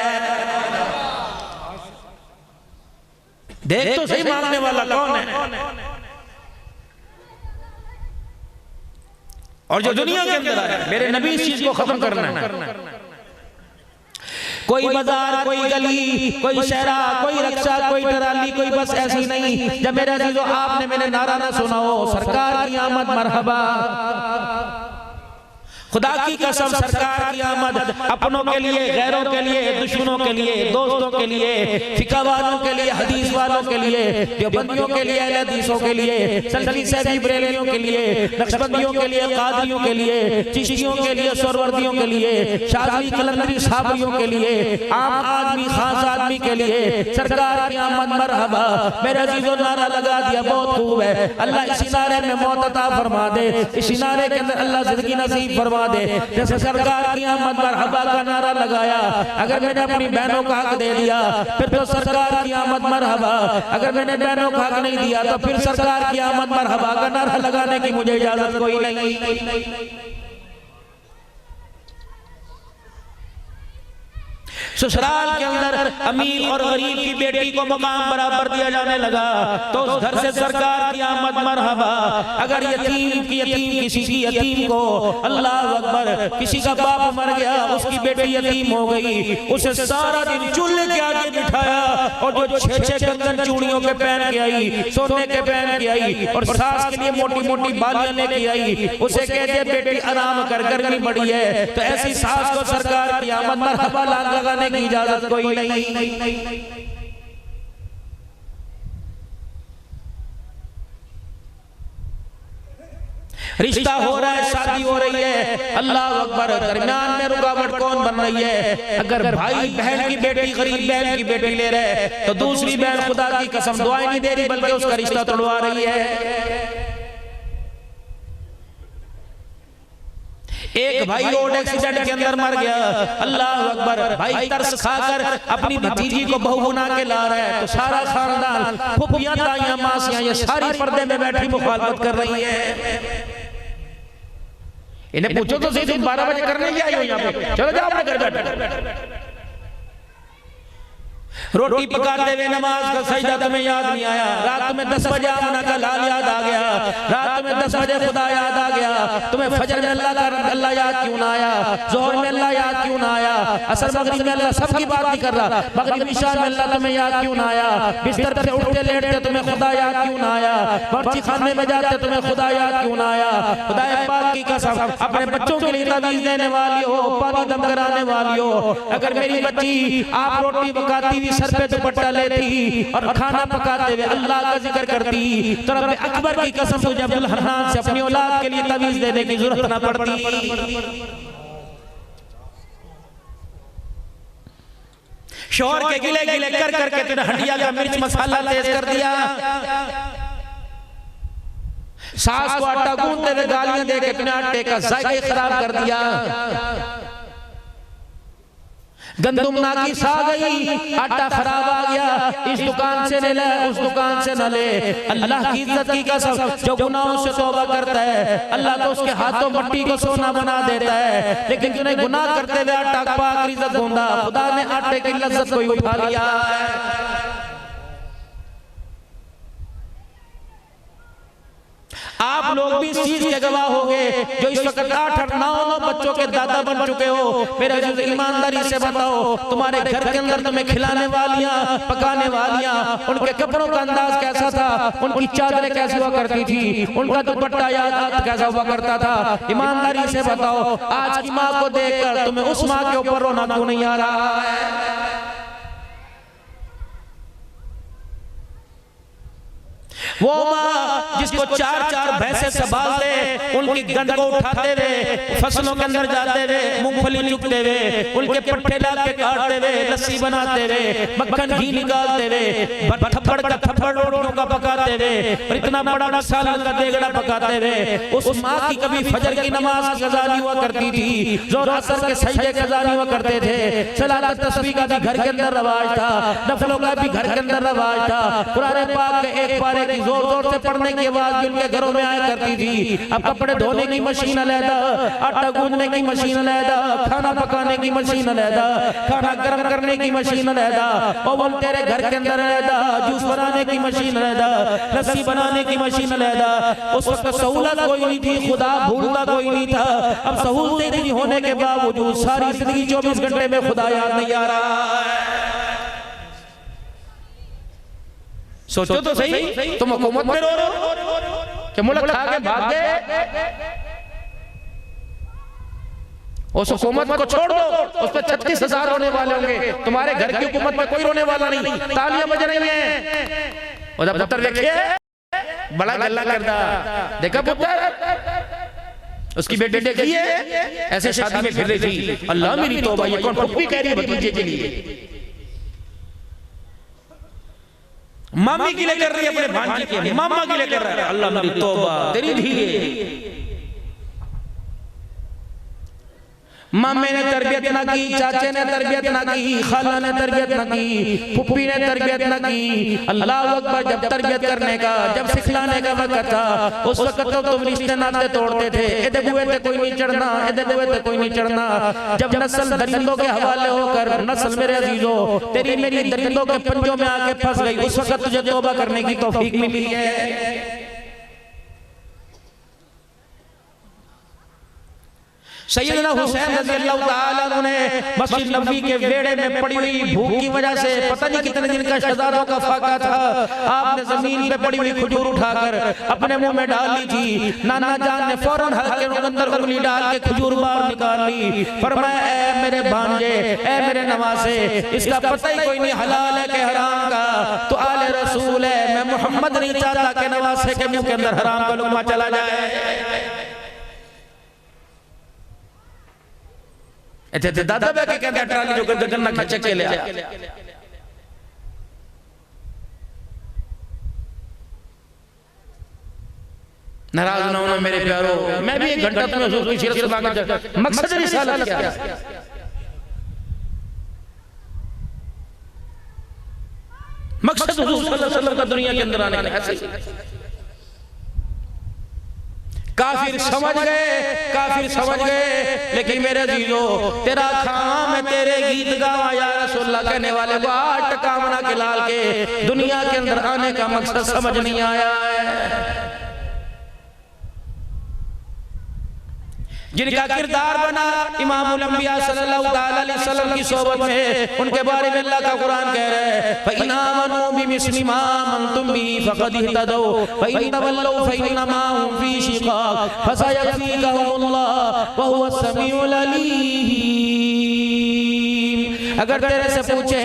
A: देख तो सही मांगने वाला कौन है। और जो दुनिया के अंदर आया, मेरे नबी इस चीज को खत्म करना है। कोई बाजार, कोई गली, कोई शहरा, कोई रक्षा, कोई टराली, कोई बस ऐसी नहीं। जब मेरे अजीजों आपने मैंने नारा ना सुना हो सरकार की आमद मरहबा, खुदा की कसम सरकार की आमद अपनों के लिए, गैरों के लिए, दुश्मनों के लिए, दोस्तों के लिए, फिका वालों के लिए, हदीस वालों के लिए, देवबंदियों के लिए, अहले हदीसों के लिए, सल्फी सैफी बरेलियों के लिए, नक्शबंदियों के लिए, कादरियों के लिए, चिश्तियों के लिए, सोरवर्दियों के लिए, शाज़ली कलंदरी साहबियों के लिए, आम आदमी खास आदमी के लिए सरकार की आमद मरहबा। मेरे अजीजों नारा लगा दिया, बहुत खूब है। अल्लाह इस नारे में मौत अता फरमा दे, इस नारे के अंदर अल्लाह ज़िंदगी नसीब फरमा दे। जैसे सरकार की आमद मरहबा का नारा लगाया, अगर मैंने अपनी बहनों का हक दे दिया फिर तो सरकार की आमद मरहबा, अगर मैंने बहनों का हक नहीं दिया तो फिर सरकार की आमद मरहबा का नारा लगाने की मुझे इजाजत कोई नहीं। ससुराल के अंदर अमीर और गरीब की बेटी को मकाम बराबर दिया जाने लगा तो उस घर से सरकार की आमद मरहबा। अगर यतीम किसी की यतीम को, अल्लाह अकबर, किसी का बाप मर गया, उसकी बेटी यतीम हो गई, उसे सारा दिन चूल्हे के आगे बिठाया और जो 6-6 कंगन चूड़ियों के पहन के आई, सोने के पहन के आई और सास के लिए मोटी मोटी बालियां लेके आई, उसे कहते बेटी आराम कर, गर्मी बड़ी है। तो ऐसी सास को सरकार की आमद मरहबा लगाने की इजाजत कोई नहीं। रिश्ता हो रहा है, शादी हो रही है, अल्लाह अकबर, दरमियान में रुकावट कौन बन रही है? अगर भाई बहन की बेटी, गरीब बहन की बेटी ले रहे तो दूसरी बहन खुदा की कसम दुआएं नहीं दे रही बल्कि उसका रिश्ता तोड़वा रही है। एक भाई रोड एक्सीडेंट के अंदर मर गया, अल्लाह अकबर, भाई तरस खाकर अपनी भतीजी को बहू बना के ला रहा है तो सारा खानदान, फुफियां, ताइयां, मासियां, ये सारी पर्दे में बैठी मुखालफत कर रही है। इन्हें पूछो तो सही, तुम 12 बजे करने की आई हो यहाँ पे? चलो जाओ अपने घर बैठो। रोटी पकाते हुए नमाज का सजदा तुम्हें याद नहीं आया, रात में 10 बजे आमना का लाल याद आ गया, रात में 10 बजे खुदा याद आ गया, तुम्हें फजर में अल्लाह याद क्यों ना आया, जोहर में अल्लाह याद क्यों ना आया, असर मगरिब में अल्लाह, सबकी बात नहीं कर रहा, मगरिब इशा में अल्लाह तुम्हें याद क्यों ना आया, बिस्तर से उठते लेटते तुम्हें खुदा याद क्यों ना आया, बर्ची खाने में जाते तुम्हें खुदा याद क्यों ना आया। खुदा पाक की कसम, अपने बच्चों के लिए तवीज़ देने वाली हो, पानी दम कराने वाली हो, अगर मेरी बच्ची आप रोटी पकाती हुई सर पे दुपट्टा लेती और खाना पकाते हुए अल्लाह का जिक्र करती तो रब्बे अकबर की कसम तुझे अब्दुल हन्नान से अपनी औलाद के लिए तवीज़ देने की जरूरत ना पड़ती। शौहर के गिले गिले कर करके तूने हंडिया का मिर्च मसाला तेज कर दिया, सास को आटा गूंथते हुए गालियां दे के तूने आटे का जायका खराब कर दिया। गंदुम नाकिस आ गई, आटा खराब आ गया, इस दुकान से न ले, उस दुकान से न ले। अल्लाह की इज्जत की कसम, जो गुनाहों से तौबा करता है अल्लाह तो उसके हाथों मट्टी को सोना बना देता है, लेकिन तूने गुनाह करते हुए आटा पाक इज्जत गूंदा, खुदा ने आटे की लज्जत को उठा लिया। आप लोग भी इस चीज के गवाह होंगे जो इस वक्त 8 और 9 बच्चों के दादा बन चुके हो। मेरे अजीज ईमानदारी से बताओ, तुम्हारे घर के अंदर तुम्हें खिलाने वालियां, पकाने वालियां, उनके कपड़ों का अंदाज कैसा था, उनकी चादरें कैसी हुआ करती थी, उनका दुपट्टा याद कैसा हुआ करता था? ईमानदारी से बताओ, आज की माँ को देखकर तुम्हें उस माँ के ऊपर रोना क्यों नहीं आ रहा है? वो माँ जिसको 4-4 भैंसे संभाल दे, उनकी गंद को उठाते हुए फसलों के अंदर जाते हुए, मूंगफली चुगते हुए, उनके पट्टे ला के काटते हुए, लस्सी बनाते हुए, मक्खन घी निकालते हुए, थप्पड़ का थप्पड़ रोटियों का पकाते हुए, और इतना बड़ा मसाला का देगड़ा पकाते हुए, उस माँ की कभी फजर की नमाज की कज़ा नहीं हुआ करती थी, ज़ोहर असर के सजदे कज़ा नहीं हुआ करते थे, सलात तस्बीह का भी घर के अंदर रवाज था, नफलों का भी घर के अंदर रवाज था, कुरान पाक के एक पारे की जोर जोर से पढ़ने की आवाज भी उनके घरों में आया करती थी। अब कपड़े धोने की मशीन अलहदा, आटा गूंदने की मशीन अलहदा, खाना पकाने की मशीन अलहदा, खाना गर्म करने की मशीन अलहदा, ओवन तेरे घर के अंदर अलहदा, जूस बनाने की मशीन अलहदा, लस्सी बनाने की मशीन अलहदा। उस वक्त सहूलत कोई नहीं थी, खुदा भूलता कोई नहीं था। अब सहूलतें इतनी होने के बावजूद सारी जिंदगी 24 घंटे में खुदा याद नहीं आ रहा है। सोचो तो सही, तुम हुकूमत में रो रहे हो कि मुल्क खा के भाग गए। उस हुकूमत को छोड़ दो, उस पर 36,000 रोने वाले होंगे। तुम्हारे घर की हुकूमत में कोई रोने वाला नहीं, तालियां बज रही हैं। और जब पुत्र देखिए बड़ा गल्ला करता, देखा पुत्र उसकी बेटी देखी है ऐसे शादी में फिर रही थी। अल्लाह मेरी तौबा, ये कौन फुफी कह रही है भतीजे के लिए, मामी के लिए कर रही है, अपने भांजी के मामा के लिए कर रहा है। अल्लाह मेरी तौबा, तेरी धी है। मामे ने तरबियत ना की, चाचे ने तरबियत ना की, खाला ने तरबियत ना की, फुप्पी ने तरबियत ना की। अल्लाह अकबर, जब तरबियत करने का, जब सिखलाने का वक्त था, उस वक्त तो तुम रिश्ते नाते तोड़ते थे। इधर बुए पे कोई नहीं चढ़ना, इधर बुए पे कोई नहीं चढ़ना। जब नस्ल दरिंदों के हवाले होकर, नस्ल मेरे अजीजों तेरी मेरी दरिंदों के पंजों में आके फंस गई, उस वक्त तुझे तौबा करने की तौफीक मिली है। सैयदना हुसैन रज़ियल्लाहु ताला अन्हु ने मस्जिद नबवी के वेड़े में पड़ी हुई भूख की वजह से पता नहीं कितने दिन का शहजादों का फाका था। आपने जमीन पे पड़ी हुई खजूर उठाकर अपने मुंह में डाल ली थी। नाना जान ने फौरन हल्के के अंदर उंगली डाल के खजूर बाहर निकाल ली। फरमाया, ऐ मेरे भांजे, ऐ मेरे नवासे, इसका पता ही कोई नहीं हलाल है कि हराम का, तो आले रसूल है। मैं मोहम्मद नहीं चाहता कि नवासे के मुंह के अंदर हराम का लुकमा चला जाए। ऐसे दादा बे के कहते ट्राली जो कर गन्ना खच के ले आया। नाराज ना होना मेरे प्यारो, मैं भी 1 घंटा तुम्हें हुजूर की सीरत सुनाकर मकसद रिसालत क्या है। मकसद हुजूर सल्लल्लाहु अलैहि वसल्लम का दुनिया के अंदर आने का ऐसे। काफिर समझ गए, लेकिन मेरे अजीजों तेरा खाम है, तेरे गीत गावा या रसूलुल्लाह कहने वाले को 8 कामना के लाल के दुनिया के अंदर आने का मकसद समझ नहीं आया है। जिनका किरदार बना इमामुल अंबिया सल्लल्लाहु अलैहि वसल्लम की सोबत में, उनके बारे में अल्लाह का कुरान कह रहा है, फ़इन आमनू बिमिस्लि मा आमनतुम बिही फ़क़द इह्तदौ व इन तवल्लौ फ़इन्नमा हुम फ़ी शिक़ाक़ फ़सयक्फ़ीकहुमुल्लाह व हुवस समीउल अलीम। अगर तेरे से पूछे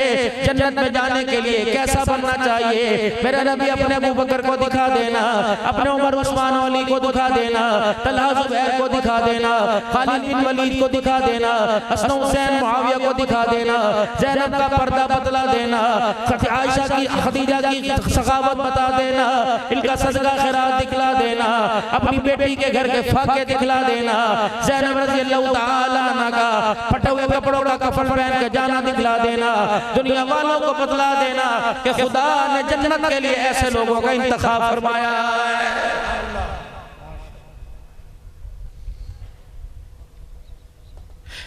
A: जन्नत में जाने के लिए कैसा बनना चाहिए, मेरा नबी अपने अबू बकर को दिखा देना, अपने उमर उस्मान अली को दिखा देना, तलहा जुबैर को दिखा देना, खालिद बिन वलीद को दिखा देना, हसन हुसैन मुआविया को दिखा देना, ज़ैनब का पर्दा बतला देना, आयशा की खदीजा की सखावत बता देना, इनका सदका खैरात दिखला देना, अपनी बेटी के घर के फाके दिखला देना, ज़ैनब रज़ियल्लाहु ताला अन्हा का फटे हुए कपड़ों का कफन पहन के जाना दिखला देना, दुनिया वालों को बतला देना कि खुदा ने जन्नत के लिए ऐसे लोगों का इंतखाब फरमाया है।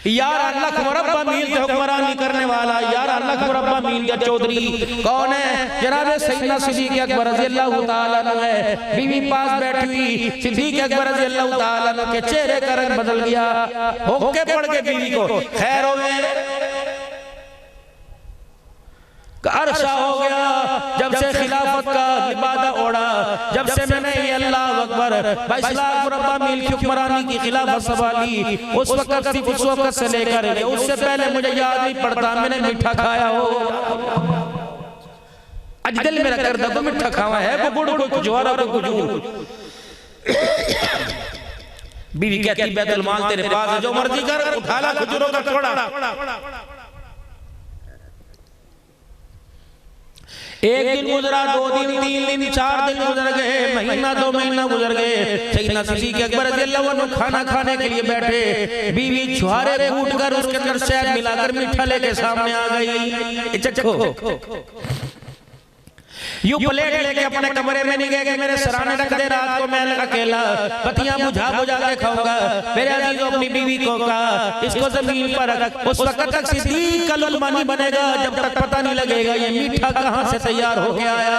A: यार लख मुरब्बा मील के हुक्मरानी करने वाला, यार लख मुरब्बा मील का चौधरी कौन है? जनाब सैयदना सिद्दीक़ अकबर रज़ियल्लाहु ताला अन्हु है। बीवी पास बैठी हुई सिद्दीक़ अकबर रज़ियल्लाहु ताला अन्हु के चेहरे का रंग बदल गया, होके पड़ के बीवी को खैर हो गए, अरसा हो गया जब से खिलाफत का लिबादा ओढ़ा, जब से मैंने ये अल्लाह अकबर 22 लाख मुरब्बा मील की हुक्मरानी की खिलाफत संभाली, उस वक्त सिर्फ उस वक्त से लेकर उससे पहले मुझे याद नहीं पड़ता मैंने मीठा खाया हो। आज दिल मेरा करता तो मीठा खावा है, वो गुड़ कोई कुजवारा कोई कुजूर। बीवी कहती बैतुल माल तेरे पास है, जो मर्जी कर उठा ला खजूरों का टुकड़ा। एक दिन गुजरा, 2 दिन, 3 दिन, 4 दिन गुजर गए, महीना 2 महीना गुजर गए। सैयदना सिद्दीक़ अकबर रज़ियल्लाहु अन्हु खाना खाने के लिए बैठे, बीवी छुहारे कूट कर उसके अंदर शहद मिलाकर मीठा लेके सामने आ गई। चखो यूं प्लेट लेके अपने कमरे में नहीं गए कि मेरे सराने रख दे, रात को मैं अकेला बत्तियां बुझा बुझा के खाऊंगा। मेरे अजीजों अपनी बीवी को कहा इसको जमीन पर रख। उस वक्त तक सिद्दीक का लुलमा नहीं बनेगा जब तक पता नहीं लगेगा ये मीठा कहां से तैयार होके आया।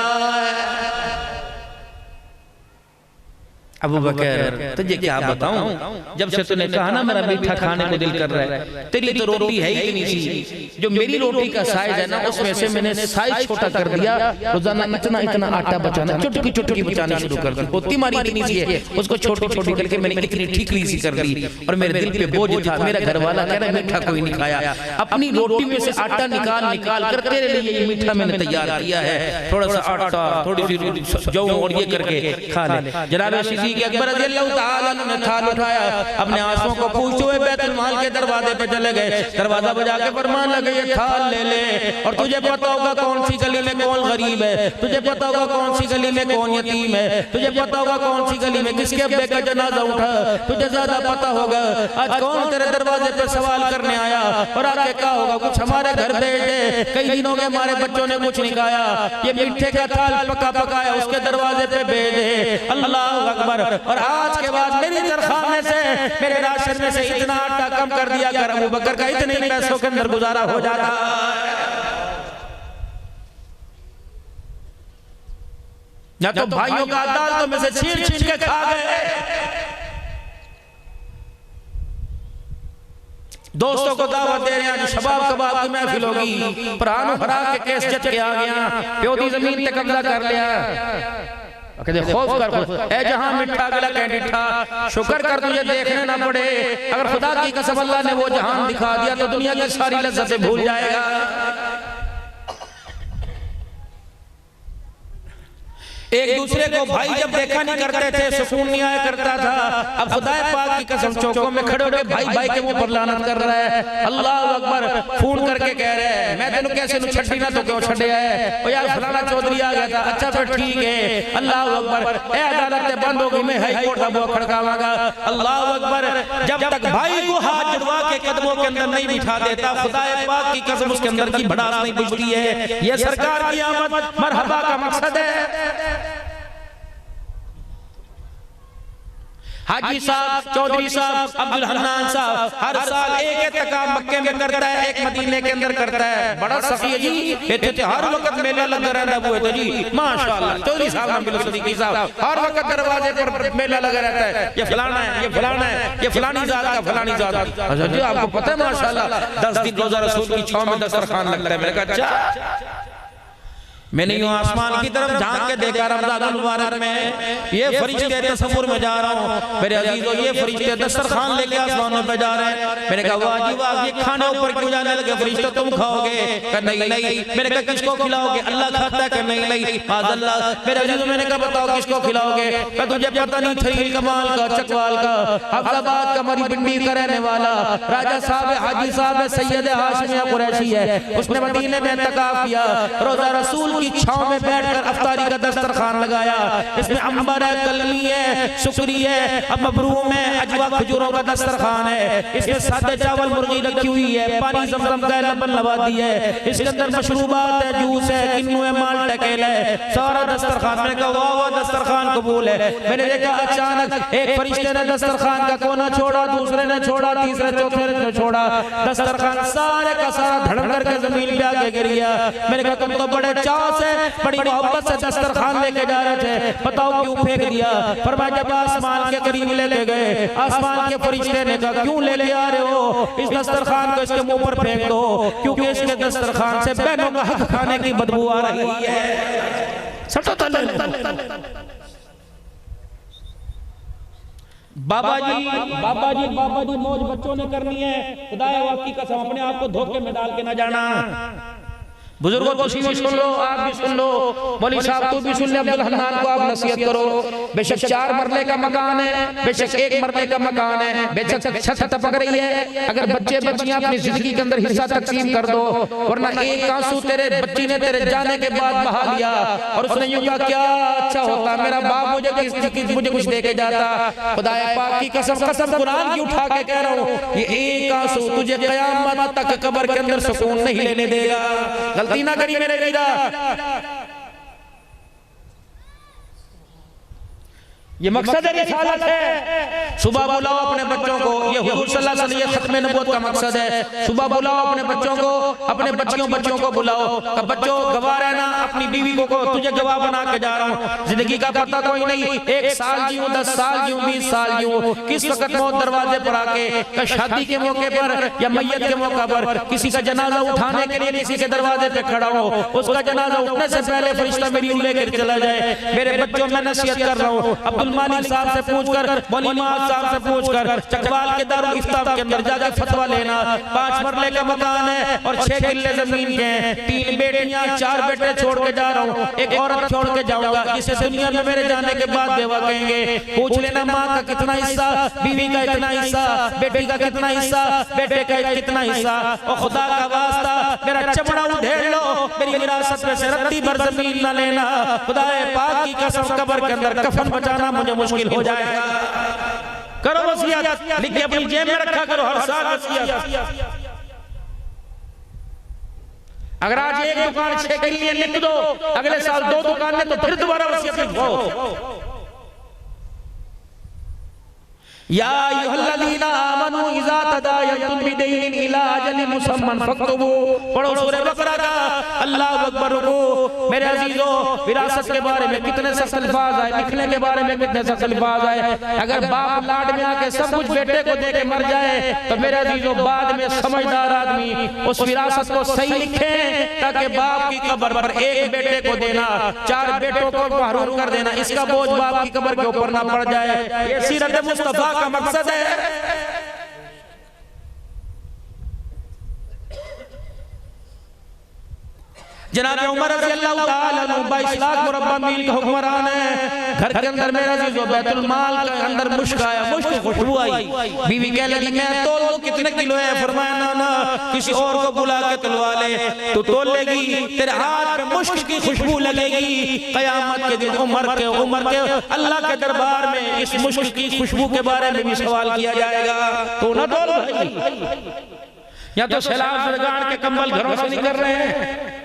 A: अबू बकर तुझे क्या बताऊं, जब से तूने कहा ना मेरा मीठा खाने को दिल कर रहा है, तेरी तो रोटी है ही नहीं सी। जो मेरी रोटी का साइज है ना उसमें से मैंने साइज छोटा कर दिया। रोजाना इतना इतना आटा बचाना, चुटकी चुटकी बचाना शुरू कर दी। होती मारी इतनी सी है, उसको छोटी छोटी करके मैंने इतनी ठीकरी सी कर दी। और मेरे दिल पे बोझ था, मेरा घर वाला कह रहा मीठा कोई नहीं खाया। अपनी रोटी में से आटा निकाल निकाल कर तेरे लिए ये मीठा मैंने तैयार किया है। थोड़ा सा आटा, थोड़ी सी जौ और ये करके खा ले। जनाब सिद्दीक अकबर रज़ियल्लाहु ताला अन्हु ने थाल उठाया, अपने आंसुओं को पूछते हुए बैतुल माल के दरवाजे पे चले गए। दरवाजा बजा के फरमान लगे ये थाल ले ले। और तुझे पता होगा कौन सी गली में कौन गरीब है, तुझे पता होगा कौन सी गली में कौन यतीम है, तुझे पता होगा कौन सी गली में किसके अब्बे का जनाजा उठा, तुझे ज्यादा पता होगा। आज कौन तेरे दरवाजे पे सवाल करने आया और आके कहा होगा कुछ हमारे घर भेज दे, कई दिनों के हमारे बच्चों ने कुछ नहीं खाया, ये मीठे का थाल पका पकाया उसके दरवाजे पे भेज दे। अल्लाह अकबर। और आज के बाद मेरी तनख्वाह में से, मेरे राशन में से इतना आटा कम कर दिया कर अबू बकर का इतने पैसों के अंदर गुजारा हो जाता। या तो भाइयों का अदालतों में से छीन छीन के खा गए, दोस्तों को दावत दे रहे हैं शबाब कबाब की महफिल होगी, प्राण हरा के केस जज के आ गया, प्योदी जमीन पे कब्जा कर लिया। खौफ कर ए जहां मिठा गला कैंडिठा, शुक्र कर तुझे देखने ना पड़े। अगर खुदा की कसम अल्लाह ने वो जहान दिखा दिया तो दुनिया की सारी लज्जतें भूल जाएगा। एक दूसरे को भाई जब देखा नहीं करते थे सुकून नहीं आया करता था। अब खुदा पाक की कसम चौकों में खड़े होकर भाई भाई के मुंह पर लानत कर रहा है। अल्लाह अकबर। फोन करके कह रहे हैं मैं तेन कैसे छड़ी ना तो क्यों छड़े है, ओ यार फलाना चौधरी आ गया था, अच्छा फिर ठीक है। अल्लाह अकबर। ए अदालत बंद होगी, मैं हाई कोर्ट का बुआ खड़कावांगा। अल्लाह अकबर। जब तक भाई को हाथ जुड़वा के कदमों के अंदर नहीं बिठा देता खुदा पाक की कसम उसके अंदर की भड़ास नहीं बुझती है। यह सरकार की आमद मरहबा का मकसद है। हाजी साहब, चौधरी साहब, अब्दुल हन्नान साहब हर साल एक एहतिकाम मक्के में करता है, एक मदीने के अंदर करता है। बड़ा सखी है जी, ये हर वक्त मेला लगा रहता है तो जी माशाल्लाह। चौधरी साहब सिद्दीकी साहब हर वक्त दरवाजे पर मेला लगा रहता है, ये फलाना है, ये फलाना है, ये फलानी जात का फलानी जात। अच्छा जी आपको पता है माशाल्लाह 10 दिन रोजा रसूल की छांव में दस्तरखान लगता है। मैंने कहा अच्छा। मैंने यूं आसमान की तरफ झांक के देखा रमजान मुबारक में ये फरिश्ते तसव्वुर में जा रहा हूं, मेरे अजीजों ये फरिश्ते दस्तरखान लेके आसमानों पे जा रहे हैं। मैंने कहा वाह जी वाह, ये खाने ऊपर क्यों जाने लगे फरिश्ते, तुम खाओगे? नहीं नहीं। मैंने कहा किसको खिलाओगे? अल्लाह खाता है कि नहीं नहीं माज़अल्लाह। मेरे अजीजों मैंने कहा बताओ किसको खिलाओगे? क्या तुझे पता नहीं थई कमाल का चकवाल का हफ्ताबाद का मरी पिंडी का रहने वाला राजा साहब हाजी साहब सैयद हाशमिया कुरैशी है, उसने मदीने में इंतकाफ किया, रोजा रसूल की छांव में बैठकर अफ्तारी का दस्तरखान लगाया। इसमें अंबर है, कलमी है, सुकरी है, अब मबरूम है, अजवा खजूरों का दस्तरखान है। इसमें सादे चावल मुर्गी रखी हुई है, पानी ज़मज़म का लबन लबादी है, इसके अंदर मशरूबात है, जूस है, किन्नू है, माल्टा केला है, सारा दस्तरखान। मैंने कहा वाह वाह दस्तरखान कबूल है। मैंने देखा अचानक एक फरिश्ते ने दस्तरखान का कोना छोड़ा, दूसरे ने छोड़ा, तीसरे चौथे ने छोड़ा, दस्तरखान सारे का सारा धड़म करके जमीन पे आके गिर गया। मैंने कहा तुम तो बड़े चाव से बड़ी मोहब्बत से दस्तरखान लेके जा रहे थे, बताओ क्यों फेंक दिया? फरमाया जब आसमान के करीब लेके गए, आसमान के फरिश्ते ने कहा क्यों लेके आ रहे हो? इस दस्तरखान को इसके मुंह पर फेंक दो, क्योंकि इसके दस्तरखान से बहनों का हक खाने की बदबू आ रही है। सटो बाबा जी मौज बच्चों ने करनी है, खुदाए वाकई कसम अपने आप को धोखे में डाल के ना जाना। बुजुर्गों को भी सुन लो, आप भी सुन लो, मौलवी साहब तू भी सुन ले, अब्दुल हन्नान को आप नसीहत करो। बेशक 4 मरले का मकान है, बेशक 1 मरले का मकान है, बेशक छत टपक रही है, अगर बच्चे बच्चियां अपनी जिंदगी के अंदर हिस्सा तकसीम कर दो, वरना एक आंसू तेरे बच्ची ने तेरे जाने के बाद बहा लिया और उसने यूं कहा क्या अच्छा होता मेरा बाप मुझे कुछ दे के जाता। खुदाए पाक की कसम कसम कुरान की उठा के कह रहा हूं, ये एक आंसू तुझे क़यामत तक कब्र के अंदर सुकून नहीं लेने देगा। गलती ना करी मेरे वीरा। ये मकसद है रिसालत है। सुबह बुलाओ अपने बच्चों को, ये हुजूर सल्लल्लाहु अलैहि वसल्लम खत्म नबूवत का मकसद है। सुबह बुलाओ अपने बच्चों को, अपने बच्चों को बुलाओ, कब बच्चों गवाह रहना, अपनी बीवी को तुझे गवाह बना के जा रहा हूँ, जिंदगी का पता कोई नहीं, 1 साल जीऊं, 10 साल जीऊं, 20 साल जीऊं, किस वक्त मौत दरवाजे पर आके, शादी के मौके पर या मैयत के मौके पर किसी का जनाजा उठाने के लिए किसी के दरवाजे पे खड़ा हो, उसका जनाजा उठने से पहले फरिश्ता मेरी लेकर चला जाए। मेरे बच्चों में नसीहत कर रहा हूँ, अब्दुल मालिक साहब से पूछकर, मौलवी साहब से पूछकर, चकवाल के दारुल इफ्ता के अंदर जाकर फतवा लेना। 5 मरले का मकान है और 6 किल्ले जमीन के हैं, 3 बेटियां 4 बेटे छोड़ के जा रहा हूँ, एक औरत छोड़ के जाऊंगा, इसे दुनिया में मेरे जाने के बाद बेवा कहेंगे। पूछ लेना माँ का कितना हिस्सा, बीवी का इतना हिस्सा, बेटी का कितना हिस्सा, बेटे का कितना हिस्सा। और खुदा का वास्ता मेरा चमड़ा उधेड़ लो, मेरी विरासत में से रत्ती भर जमीन न लेना। खुदाए पाक की कसम, कब्र के अंदर कफन बचाना मुझे मुश्किल हो जाएगा। करो वसीयत, लिख के अपनी जेब में रखा करो हर साल वसीयत। अगर आज एक दुकान 6 के लिए लिख दो, अगले साल 2 दुकान तो फिर दोबारा वसीयत लिखो। या अय्युहल्लज़ीना आमनू इज़ा तदायंतुम बिदैनिन इला अजलिन मुसम्मन फक्तुबू। पढ़ो सूरह बकरा का, अल्लाह अकबर को। मेरे अजीजों, विरासत के बारे में कितने सख्त अल्फाज आए, लिखने के बारे में कितने सख्त अल्फाज आए। अगर बाप लाड में आके सब कुछ बेटे को दे के मर जाए तो मेरे अजीजों, बाद में समझदार आदमी उस विरासत को सही लिखे, ताकि बाप की कब्र पर एक बेटे को देना, 4 बेटों को महरूम कर देना, इसका बोझ बाप की कब्र के ऊपर ना पड़ जाए। ये सीरत मुस्तफा का मकसद है। जनाब उमर रज़ी अल्लाह ताला अन्हु 22 लाख मुरब्बा मील का हुक्मरान है। घर के अंदर मेरा जीजो बैतुल माल के अंदर मुश्क आया, मुश्क खुशबू आई। बीवी कह लगी मैं तोल लूं, कितने किलो है? फरमाया ना ना, किसी और को बुला के तुलवा ले, तू तोल लेगी, तेरे हाथ में मुश्क की खुशबू लगेगी। कयामत के दिन उमर के अल्लाह के दरबार में इस मुश्क की खुशबू के बारे में भी सवाल किया जाएगा। तो ना तोल भाई, या तो सैलाब से गाड़ के कंबल घरों से निकल रहे हैं,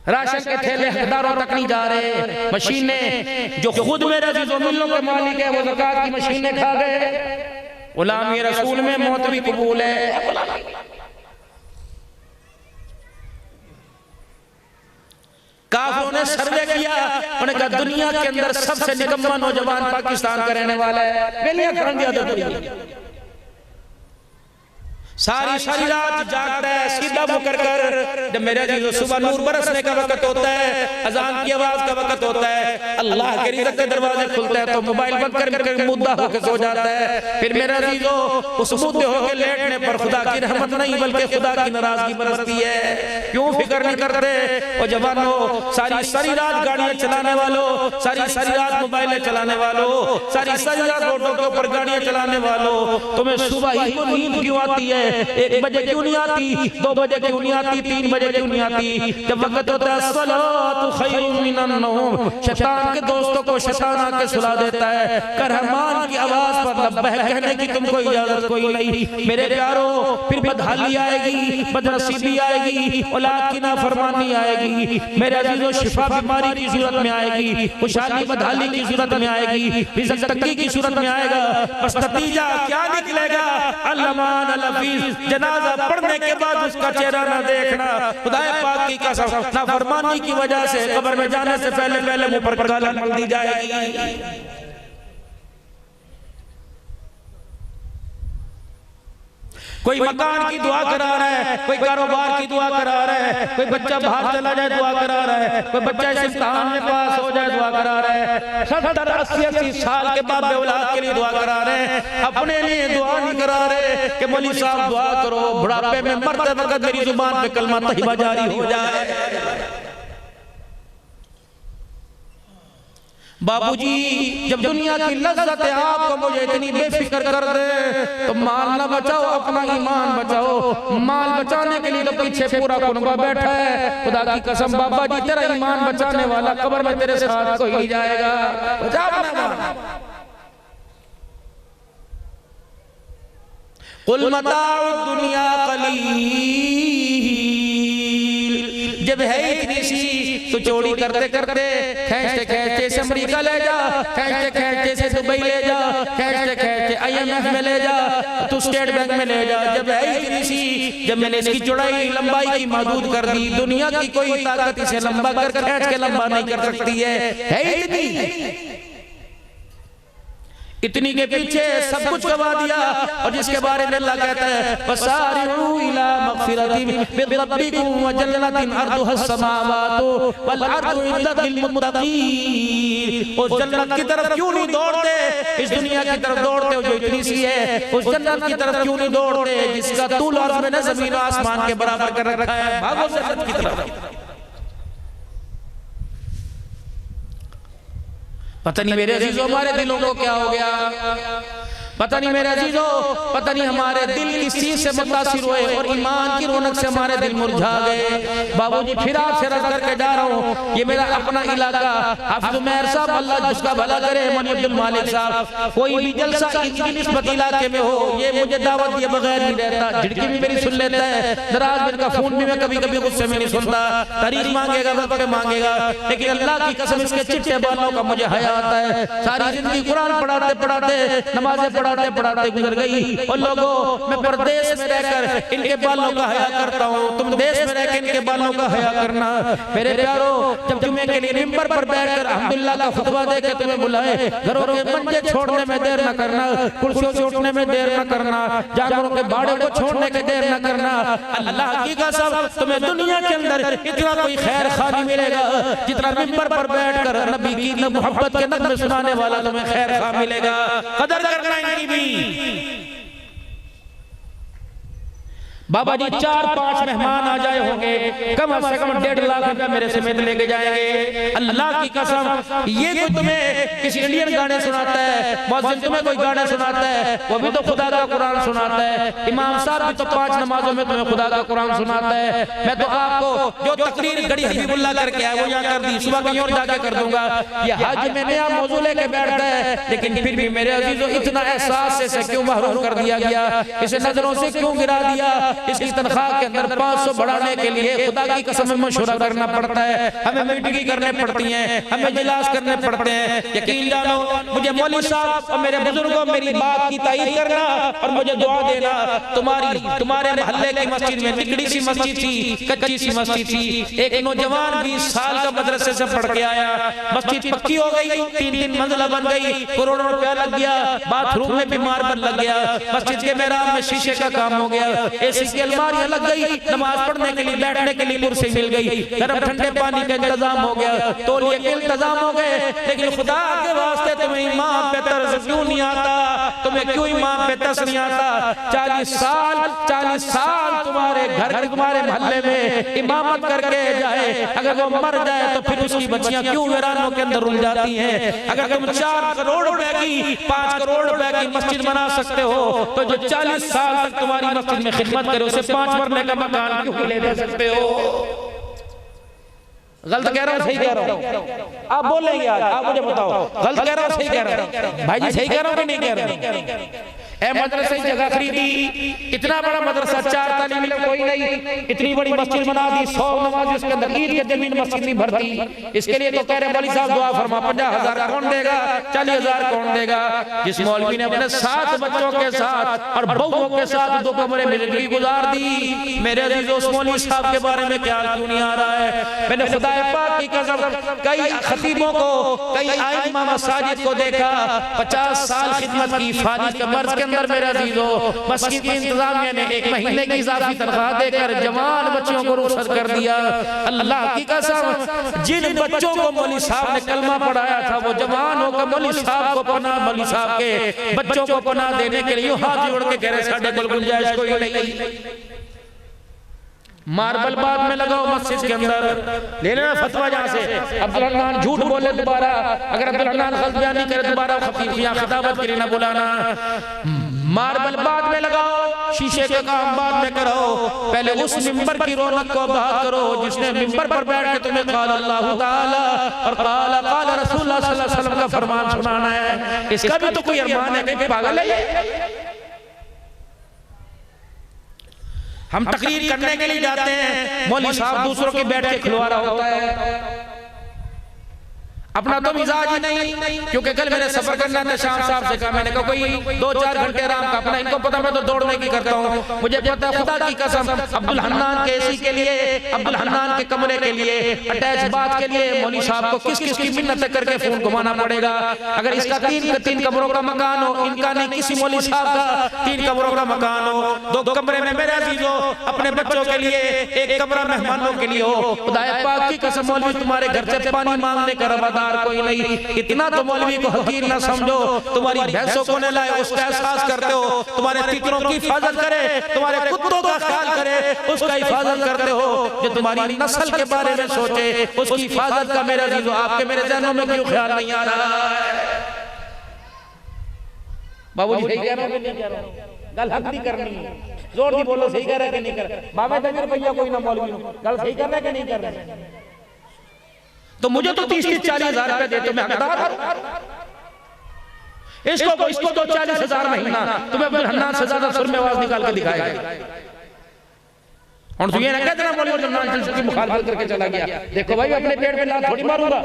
A: राशन के थैले हकदारों तक नहीं जा रहे, मशीनें जो खुद मेरे ज़मीनों के मालिक है वो ज़कात की मशीनें खा गए। गुलामी रसूल में मौत भी कबूल है। काफिरों ने सर्वे किया, उन्होंने कहा दुनिया के अंदर सबसे निकम्मा नौजवान पाकिस्तान का रहने वाला है। सारी रात जागता है, सीधा मुकर कर। जब मेरे अजीजों सुबह नूर बरसने का वक्त होता है, अजान की आवाज का वक्त होता है, अल्लाह के रिज़्क़ के दरवाजे खुलते हैं, तो मोबाइल बंद कर मुद्दा होकर सो जाता है। फिर मेरे अजीजों, उस मुद्दे होकर लेटने पर खुदा की रहमत नहीं बल्कि खुदा की नाराजगी बरसती है। क्यों फिक्र नहीं करते? और जवानों, सारी रात गाड़ियां चलाने वालों, सारी रात मोबाइलें चलाने वालों, सारी रात रोडों के ऊपर गाड़ियां चलाने वालों, तुम्हें सुबह ही को नींद क्यों आती है? 1 बजे क्यों नहीं आती? 2 बजे क्यों नहीं आती? 3 बजे क्यों नहीं आती? जब वक्त होता है सलातु खैरुम मिनन नौम, शैतान के दोस्तों को शैतान आके सुला देता है। रहमान की आवाज पर लब्बैक कहने की तुमको इजाजत कोई नहीं। मेरे प्यारों, फिर बदहाली आएगी, बदनसीबी आएगी, औलाद की नाफरमानी आएगी। मेरे अजीजों, शिफा बीमारी की सूरत में आएगी, खुशहाली बदहाली की सूरत में आएगी, रिज़्क़ तंगी की सूरत में आएगा। बस नतीजा क्या निकलेगा? अल्लामान अलफी, जनाजा पढ़ने के बाद उसका चेहरा ना देखना। खुदाए पाक की कसम, नाफरमानी की वजह से कब्र में जाने से पहले मुंह पर गाली मल दी जाएगी। कोई मकान की दुआ करा रहा है, कोई कारोबार की दुआ करा रहा है, कोई बच्चा बाहर चला जाए दुआ करा रहा है, कोई बच्चा इस इम्तिहान में पास हो जाए दुआ करा रहा है। 70-80 साल के बाद औलाद के लिए दुआ करा रहे हैं, अपने लिए दुआ नहीं करा रहे कि मौलवी साहब दुआ करो बुढ़ापे में मरते वक्त मेरी जुबान पे कलमा तैयबा जारी हो जाए। बाबूजी, जब दुनिया की लज्जत है आपको मुझे इतनी बेफिक्र कर दे तो माल ना बचाओ, अपना ईमान बचाओ। माल बचाने के लिए तो पीछे पूरा कुनबा बैठा है। खुदा की कसम बाबा जी, तेरा ईमान बचाने वाला कब्र में तेरे साथ कोई नहीं जाएगा। बचा अपना। कुल मताउ दुनिया कलील, जब है इतनी सी तो चोरी करते करते खींचते खींचते से अमेरिका ले जा, खींचते खींचते से दुबई ले जा, खींचते खींचते IMF में ले जा, तो स्टेट बैंक में ले जा। जब है इतनी सी, जब मैंने इसकी चौड़ाई लंबाई की महदूद कर दी, दुनिया की कोई ताकत इसे लंबा कर खींच के लंबा नहीं कर सकती है इतनी। इतनी के पीछे सब कुछ गवा दिया। और जिसके बारे में अल्लाह कहता है वसारिउ इला मगफिरतिन मिन रब्बिकुम व जन्नतिन अर्दुहा समावातु वल अर्दु इद्दत लिल मुत्तकीन। उस जन्नत की तरफ क्यों नहीं दौड़ते, इस दुनिया की तरफ दौड़ते हो जो इतनी सी है, उस जन्नत की तरफ क्यों नहीं दौड़ते जिसका तूल और ज़मीन ज़मीन और आसमान के बराबर कर रखा है। भागो जन्नत की तरफ। पता नहीं मेरे अजीजों हमारे दिलों को क्या हो गया, पता नहीं मेरे अजीजों, पता नहीं हमारे दिल किस चीज से मुतासिर हुए और ईमान की रौनक से हमारे दिल मुरझा गए। बाबूजी फिर आपसे रद्द करके जा रहा हूँ, ये मेरा अपना इलाका हाफिज उमैर साहब अल्लाह जिसका भला करे, मनी अब्दुल मालिक साहब, कोई भी जलसा इनकी निस्बत इलाके में हो, ये मुझे दावत दिए बगैर नहीं रहता, झिड़की भी मेरी सुन लेता है, नाराज मेरे का फोन भी मैं कभी कभी गुस्से में नहीं सुनता, तारीख मांगेगा वक्त पे मांगेगा, लेकिन अल्लाह की कसम इसके चिट्टे बालों का मुझे हया आता है। सारी जिंदगी कुरान पढ़ाते पढ़ाते नमाजें पढ़ाते पढ़ाते गुजर गई। और लोगों मैं परदेश में रहकर इनके बालों का हया करता हूँ, तुम देश में रहकर इनके बालों का हया करना। मेरे प्यारो, जब जुमे के लिए मिंबर पर बैठकर अल्हम्दुलिल्लाह का खुतबा देकर तुम्हें बुलाए, घरों के मंजे छोड़ने में देर न करना, कुर्सियों से उठने में देर न करना, जानवरों के बाड़े को छोड़ने के देर न करना। अल्लाह की कसम तुम्हें दुनिया के अंदर इतना कोई खैर खा नहीं मिलेगा जितना मिंबर पर बैठकर नबी की मोहब्बत के नगमे सुनाने वाला तुम्हें खैर खा मिलेगा। कदर करना इनकी भी। बाबा जी 4-5 मेहमान आ जाए होंगे, कम से कम 1.5 लाख रुपया मेरे समेत लेके जाएंगे। अल्लाह की कसम, ये कोई तुम्हें किसी इंडियन गाने सुनाता है, मौज़िन तुम्हें कोई गाने सुनाता है, वो भी तो खुदा का कुरान सुनाता है। इमाम साहब भी तो 5 नमाजों में तुम्हें खुदा का कुरान सुनाता है। मैं तो आपको जो तकरीर गड़ी हबीबुल्लाह करके आया वो यहाँ कर दी, सुबह कहीं और जाके कर दूंगा। ये हज में नया मौजू लेके बैठ गए, लेकिन फिर भी मेरे अजीजों इतना एहसास से क्यों महरूम कर दिया गया, इसे नजरों से क्यों गिरा दिया। इसकी तनख्वाह के अंदर 500 बढ़ाने के लिए खुदा की कसम में मशवरा करना पड़ता है, हमें मीटिंग करने पड़ती हैं, हमें इजलास करने पड़ते हैं। यकीन जानो, मुझे मौलवी साहब और मेरे बुजुर्गों मेरी बात की तारीफ करना और मुझे दुआ देना। तुम्हारे मोहल्ले की मस्जिद में निकड़ी सी मस्जिद थी, कच्ची सी मस्जिद थी, एक नौजवान 20 साल का मदरसे से पढ़ के आया, मस्जिद पक्की हो गई, 3 मंजिला बन गई, करोड़ों रुपया लग गया, बाथरूम में भी मार्बल लग गया, मस्जिद के मेहराब में शीशे का काम हो गया, एसी की अलमारियां लग गई, नमाज पढ़ने के लिए बैठने के लिए कुर्सी मिल गई, गर्म ठंडे पानी का इंतजाम हो गया, तौलिए के इंतजाम हो गए। लेकिन खुदा के वास्ते तुम्हें इमाम पे तरस क्यों नहीं आता, तुम्हें क्यों इमाम पे तरस नहीं आता? 40 साल तुम्हारे घर तुम्हारे मोहल्ले में इमामत करके जाए, अगर वो मर जाए तो फिर उसकी बच्चियां क्यों वीरानों के अंदर उलझ जाती हैं? अगर तुम 4 करोड़ रुपए की 5 करोड़ रुपए की मस्जिद बना सकते हो तो जो 40 साल तक तुम्हारी मस्जिद में खिदमत करे उसे 5 मरने का मकान क्यों ले दे सकते हो? गलत कह रहा हूँ सही कह रहा हूँ? आप बोलेंगे आज, आप मुझे बताओ गलत कह रहा हूँ सही कह रहा हूँ? भाई जी सही कह रहा हूँ कि नहीं कह रहा हूँ? मदरसे की जगह खरीदी, इतना बड़ा मदरसा, 4 तालीम इल्म कोई नहीं, इतनी बड़ी मस्जिद बना दी, 100 नमाज उसके अंदर, ईद के दिन मस्जिद नहीं भरती। इसके लिए तो कह रहे मौलवी साहब दुआ फरमा, 50,000 कौन देगा, 40,000 कौन देगा? जिस मौलवी ने अपने 7 बच्चों के साथ और बहुओं के साथ 2 कमरे में जिंदगी गुजार दी, मेरे अजीजों उस मौलवी साहब के बारे में ख्याल क्यों नहीं आ रहा है? मैंने खुदा पाक की कसम कई खतीबों को, कई आइम्मा मसाजिद को देखा, 50 साल खिदमत की, फारिग के मर्ज के अंदर मेरे अजीजों मस्जिद की इंतजामिया ने 1 महीने की इजाफी तनख्वाह देकर जवान बच्चों को रुखसत कर दिया। अल्लाह की कसम, जिन बच्चों को मौलवी साहब ने कलमा पढ़ाया था वो जवान होकर मौलवी साहब को पनाह, मौलवी साहब के बच्चों को पनाह देने के लिए हाथ जोड़ के कह रहे साढ़े कोई गुंजाइश कोई नहीं। मार्बल बाद में लगाओ मस्जिद के अंदर, ले लेना फतवा जहाँ से। अब्दुल हन्नान झूठ बोले दोबारा, अगर अब्दुल हन्नान गलत बयान नहीं करे दोबारा खतीब यहाँ खिताबत के लिए ना बुलाना। मार्बल बाद में लगाओ, शीशे का काम बाद में करो, पहले उस मिंबर की रौनक को बहाल करो जिसने मिंबर पर बैठ के तुम्हें क़ाल अल्लाह ताला और क़ाल रसूलुल्लाह सल्लल्लाहु अलैहि वसल्लम का फरमान सुनाना है। इसका भी तो कोई अरमान है कि पागल है?
B: हम तकरीर करने के लिए जाते हैं, मौलवी साहब दूसरों के बैठ के खिलवा रहा होता है, अपना तो मिजाज ही नहीं। क्योंकि कल मैंने सफर करना था, शाम साहब से कहा, मैंने कहा कोई 2-4 घंटे आराम का अपना, इनको पता मैं तो दौड़ने की करता हूँ, मुझे पता खुदा की कसम अब्दुल हन्नान के एसी के लिए, अब्दुल हन्नान के कमरे के लिए, अटैच बाथ के लिए मौलवी साहब को किस किस की मिन्नत करके फोन घुमाना पड़ेगा। अगर इसका 3 कमरों का मकान हो, इनका नहीं किसी मौलवी साहब का 3 कमरों का मकान हो, 2 कमरे में मेरे अजीजो अपने बच्चों के लिए, 1 कमरा मेहमानों के लिए हो, खुदा पाक की कसम मौलवी तुम्हारे घर से पानी मांगने का रवादार कोई नहीं। इतना तो मौलवी को हकीर ना समझो, तुम्हारी भैंसों को न लाए उसका एहसास करते हो, तुम्हारे तीतरों की हिफाजत करे, तुम्हारे कुत्तों का ख्याल करे, उसका हिफाजत करते हो, जो तुम्हारी नस्ल के बारे में सोचे उसकी हिफाजत का मेरा अजीजो आपके मेरे जहनों में क्यों ख्याल नहीं आ रहा है? बाबू जी सही कह रहे हो, गल हक नहीं करनी है, जोर नहीं बोलो सही कह रहे कि नहीं कर रहे। बाबा जमीर भैया कोई ना मौलवी गल सही कर रहे कि नहीं कर रहे? तो मुझे तो 30-40 हजार रुपए देते, मैं हकदार। इसको तो 40 हजार महीना, तुम्हें अब्दुल हन्नान से ज्यादा सुर में आवाज निकाल के दिखाएगा। और तो ये ना कहते ना मौलवी जन्नत की मुखालफत करके चला गया, देखो भाई अपने पेट पे लात थोड़ी मारूंगा।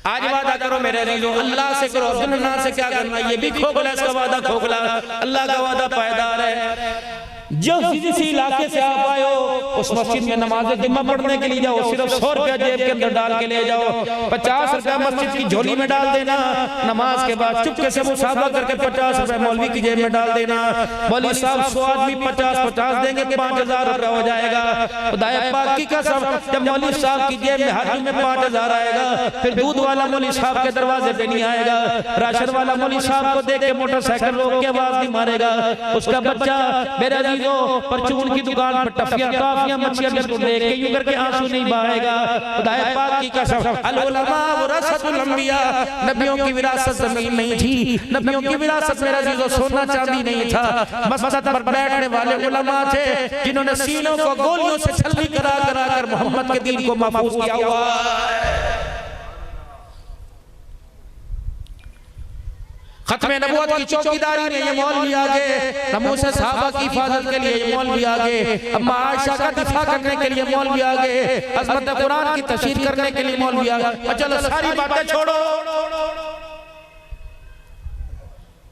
B: आज वादा करो मेरे अजीजों, अल्लाह से करो, अब्दुल हन्नान से क्या करना, ये भी खोखला, इसका वादा खोखला, अल्लाह का वादा पायदार है। जो जिस इलाके से आप आए हो उस मस्जिद में नमाज जुम्मा पढ़ने के लिए जाओ, सिर्फ 100 रुपया जेब के अंदर डाल के ले जाओ, 50 रुपया मस्जिद की झोली में डाल देना, नमाज के बाद चुपके से मुसाफा करके 50 रुपया मौलवी की जेब में डाल देना। मौलवी साहब 100 आदमी 50-50 देंगे, 5000 रुपया हो जाएगा। खुदाए पाक की कसम जब मौलवी साहब की जेब में हाथ में 5000 आएगा, फिर दूध वाला मौलवी साहब के दरवाजे पे नहीं आएगा, राशन वाला मौलवी साहब को देख के मोटरसाइकिल रोक के आवाज नहीं मारेगा, उसका बच्चा मेरा परचून की दुकान पर टफियां टॉफियां मच्छियां बिस्कुट लेके यूं करके आंसू नहीं बहाएगा। खुदाए पाक की कसम अल उलमा वरसतुल अंबिया, नबियों की विरासत जमीन नहीं थी, नबियों की विरासत मेरा अजीजों सोना चांदी नहीं था, मसजिद पर बैठने वाले उलमा थे जिन्होंने सीनों को गोलियों से छलनी करा करा कर मोहम्मद के दीन को महफूज किया हुआ है। खत्मे नबूवत की चौकीदारी में ये मौलवी आगे, नमूसे सहाबा की हिफाजत के लिए ये मौलवी आगे, अम्मा आयशा का दिफा करने के लिए मौलवी आगे, अज़मत कुरान की तशरीह करने के लिए मौलवी आगे। चलो सारी बातें छोड़ो,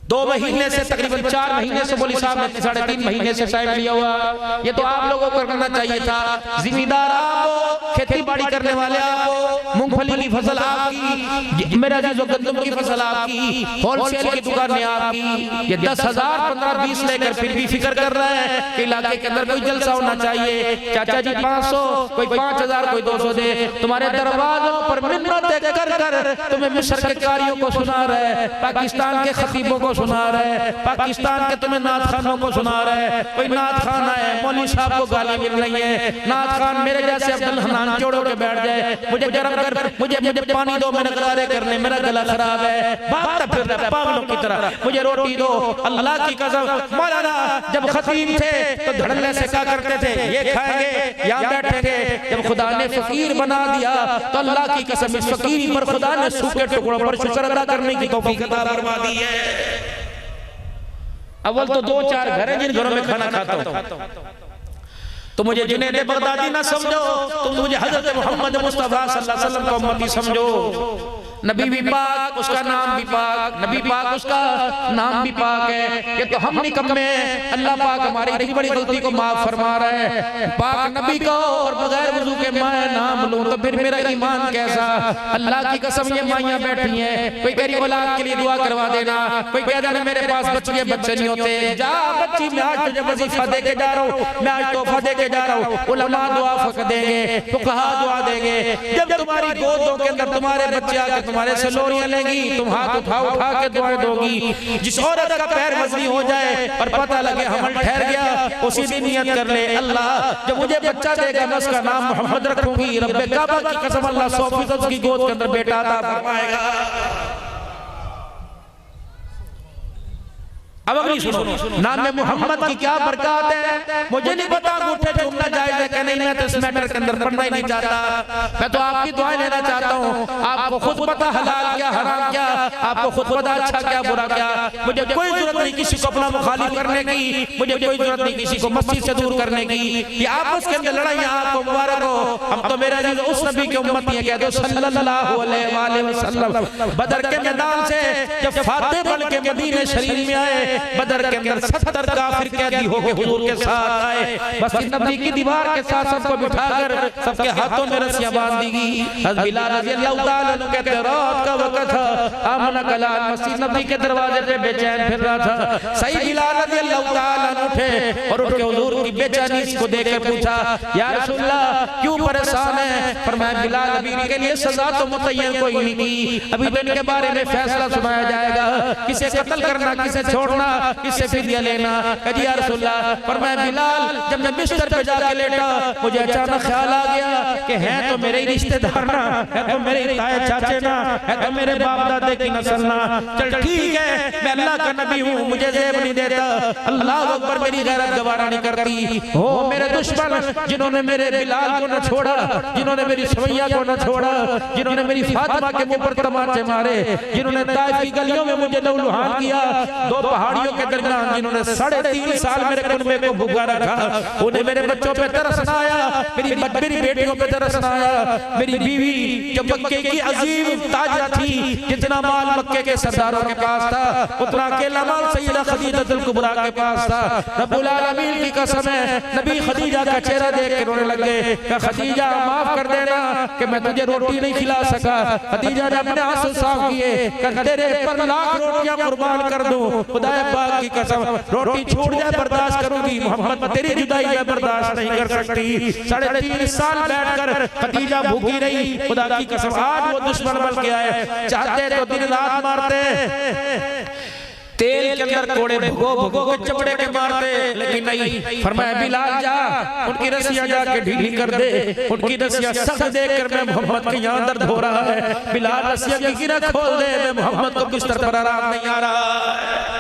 B: 2 महीने से तकरीबन 4 महीने से मौलवी साहब ने 3.5 महीने से टाइम लिया हुआ। ये तो आप लोगों को करना चाहिए था, जिम्मेदार आप, खेती बाड़ी करने वाले आप, मूंगफली की फसल आपकी, मेरा अजीजों गंदम की फसल आपकी, होलसेल की दुकानें आपकी। ये 10,000 15-20 लेकर फिर भी फिक्र कर रहा है कि इलाके के अंदर कोई जलसा होना चाहिए। चाचा जी 500, कोई 5000, कोई 200 दे। तुम्हारे दरवाजों पर मिन्नतें कर कर तुम्हें मिस्र के कारियों को सुना रहा है, पाकिस्तान के खतीबों को सुना रहा है, पाकिस्तान के तुम्हें नात खानों को सुना रहा है। कोई नात खान है, मौलवी साहब को गाली मिल रही है, नात खान मेरे जैसे अब्दुल हन्नान जोड़ों के बैठ जाए, मुझे गरम कर, मुझे पानी दो, मैंने गरारे करने, मेरा गला खराब है, भागता फिर रहा है पागलों की तरह, मुझे रोटी दो। अल्लाह की कसम मौलाना जब खतीब थे तो धड़ल्ले से क्या करते थे, ये खाएंगे या बैठेंगे। जब खुदा ने फकीर बना दिया तो अल्लाह की कसम इस फकीरी पर खुदा ने सूखे टुकड़ों पर शुक्र अदा करने की तौफीक अता फरमा दी है। अव्वल तो 2-4 घर हैं जिन घरों में खाना खाता हूं, तो मुझे जुनैद बगदादी ना समझो, तुम मुझे हजरत मोहम्मद मुस्तफा सल्लल्लाहु अलैहि वसल्लम का उम्मती समझो। नबी भी पाक, उसका नाम भी पाक, नबी पाक, उसका नाम भी पाक है। ये तो हम निकम्मे, अल्लाह पाक हमारी इतनी बड़ी गलती को माफ फरमा रहा है। पाक नबी को और बगैर वजू के मैं नाम लूं तो फिर मेरा ईमान कैसा। अल्लाह की कसम ये माइयां बैठी हैं, कोई कह रही औलाद के लिए दुआ करवा देना, कोई कह रहा है मेरे पास बच्चे नहीं होते, जा बच्ची मैं आज तुझे वजीफा दे के जा रहा हूँ, मैं आज तोहफा दे के जा रहा हूँ। उलमा दुआ फक देंगे, फुकहा दुआ देंगे। जब तुम्हारी गोदों के अंदर तुम्हारे बच्चे आके तुम्हारे से लोरियां लेंगी, तुम हाथ उठा के दुआएं दोगी। जिस औरत का पैर मजनी हो जाए और पता लगे हमल ठहर गया, उसी दिन नियत कर ले, अल्लाह जब मुझे बच्चा देगा मैं उसका नाम मोहम्मद रखूंगी। रब्बे काबा की कसम अल्लाह 100% उसकी गोद के अंदर बेटा अता फरमाएगा। अब अगली सुनो, नाम में मोहम्मद की क्या बरकत है। मुझे नहीं पता अंगूठे चूमना जायज है कि नहीं, मैं तो इस मैटर के अंदर पढ़ना ही नहीं चाहता। मैं तो आपकी दुआएं लेना चाहता हूँ। आपको खुद पता हलाल क्या हराम क्या, आपको खुद पता अच्छा क्या बुरा क्या। मुझे कोई जरूरत नहीं किसी को अपना मुखालिफ करने की, मुझे कोई जरूरत नहीं किसी को मस्जिद से दूर करने की। ये आपस के अंदर लड़ाइयाँ आपको मुबारक हो। हम तो मेरा अजीज उस नबी की उम्मती है, कह दो सल्लल्लाहु अलैहि वसल्लम। बदर के मैदान से जब फातेह बन के मदीने शरीफ में आए, बदर के अंदर 70 काफिर कैदी होके हुजूर के साथ आए। बस नबी की दीवार के साथ सबको बिठाकर सबके हाथों में रस्सियां बांध दी गई। हज़रत बिलाल रज़ी अल्लाह ताला अन्हु कहते हैं रात का वक्त था, आमना कलाल मस्जिद नबी के दरवाजे पे बेचैन फिर रहा था। सही बिलाल रज़ी अल्लाह ताला अन्हु उठे और उठ के हुजूर की बेचैनी को देखकर पूछा, या रसूलल्लाह क्यों परेशान है। फरमाया बिलाल अभी इनके लिए सजा तो मुतय्यन कोई नहीं की, अभी तो इनके बारे में फैसला सुनाया जाएगा, किसे कत्ल करना किसे छोड़ना, किससे फिदिया लेना। कहा या रसूलल्लाह। फरमाया बिलाल जब मैं बिस्तर पे जाके लेटा, मुझे अचानक ख्याल आ गया कि हैं तो मेरे ही रिश्तेदार ना, है तो मेरे ताए चाचे ना, है तो मेरे बाप दादे की नस्ल ना। चल ठीक है, मैं अल्लाह का नबी हूँ, मुझे ज़ेब नहीं देता। अल्लाह अकबर मेरी गैरत गवारा नहीं करती। हो मेरे दुश्मन जिन्होंने मेरे बिलाल को न छोड़ा, जिन्होंने मेरी सुमैया को न छोड़ा, जिन्होंने मेरी फातिमा के मुंह पर तमाचे मारे, जिन्होंने ताइफ की गलियों में मुझे लहूलुहान किया, दो पहाड़ियों के दरमियान जिन्होंने 3.5 साल मेरे कुनबे को भूखा रखा, उन्हें मेरे बच्चों पे तरस ना आया, मेरी बेटियों पे तरस ना आया। मेरी बीवी जो मक्के की अजीम ताजा थी, जितना माल मक्के के सरदारों के पास था उतना अकेला माल सैयदा खदीजतुल कुबरा के पास था। रब्बुल आलमीन की कसम है, नबी खदीजा का चेहरा देख के रोने लगे। कहा खदीजा माफ कर देना कि मैं तुझे रोटी नहीं खिला सका। खदीजा ने अपने आंसू साफ किए, कहा तेरे पर लाख रोटियां कुर्बान कर दूं, खुदाए पाक की कसम रोटी छूट जाए बर्दाश्त करूंगी, मोहम्मद तेरी जुदाई मैं बर्दाश्त नहीं कर सकती। 3.5 साल बैठकर खदीजा भूखी रही, खुदा की कसम आज वो दुश्मन बन के आए, चाहते तो दिन रात मारते, तेल के अंदर कोड़े भगो भगो के चपड़े के मारते, लेकिन नहीं। फरमाया बिलाल जा उनकी रस्सियां जाके ढीली कर दे, उनकी रस्सियां सख्त देखकर मैं मोहम्मद के यहाँ दर्द हो रहा है। बिलाल रस्सियां की गिरा खोल दे, मैं मोहम्मद को बिस्तर पर आराम नहीं आ रहा है।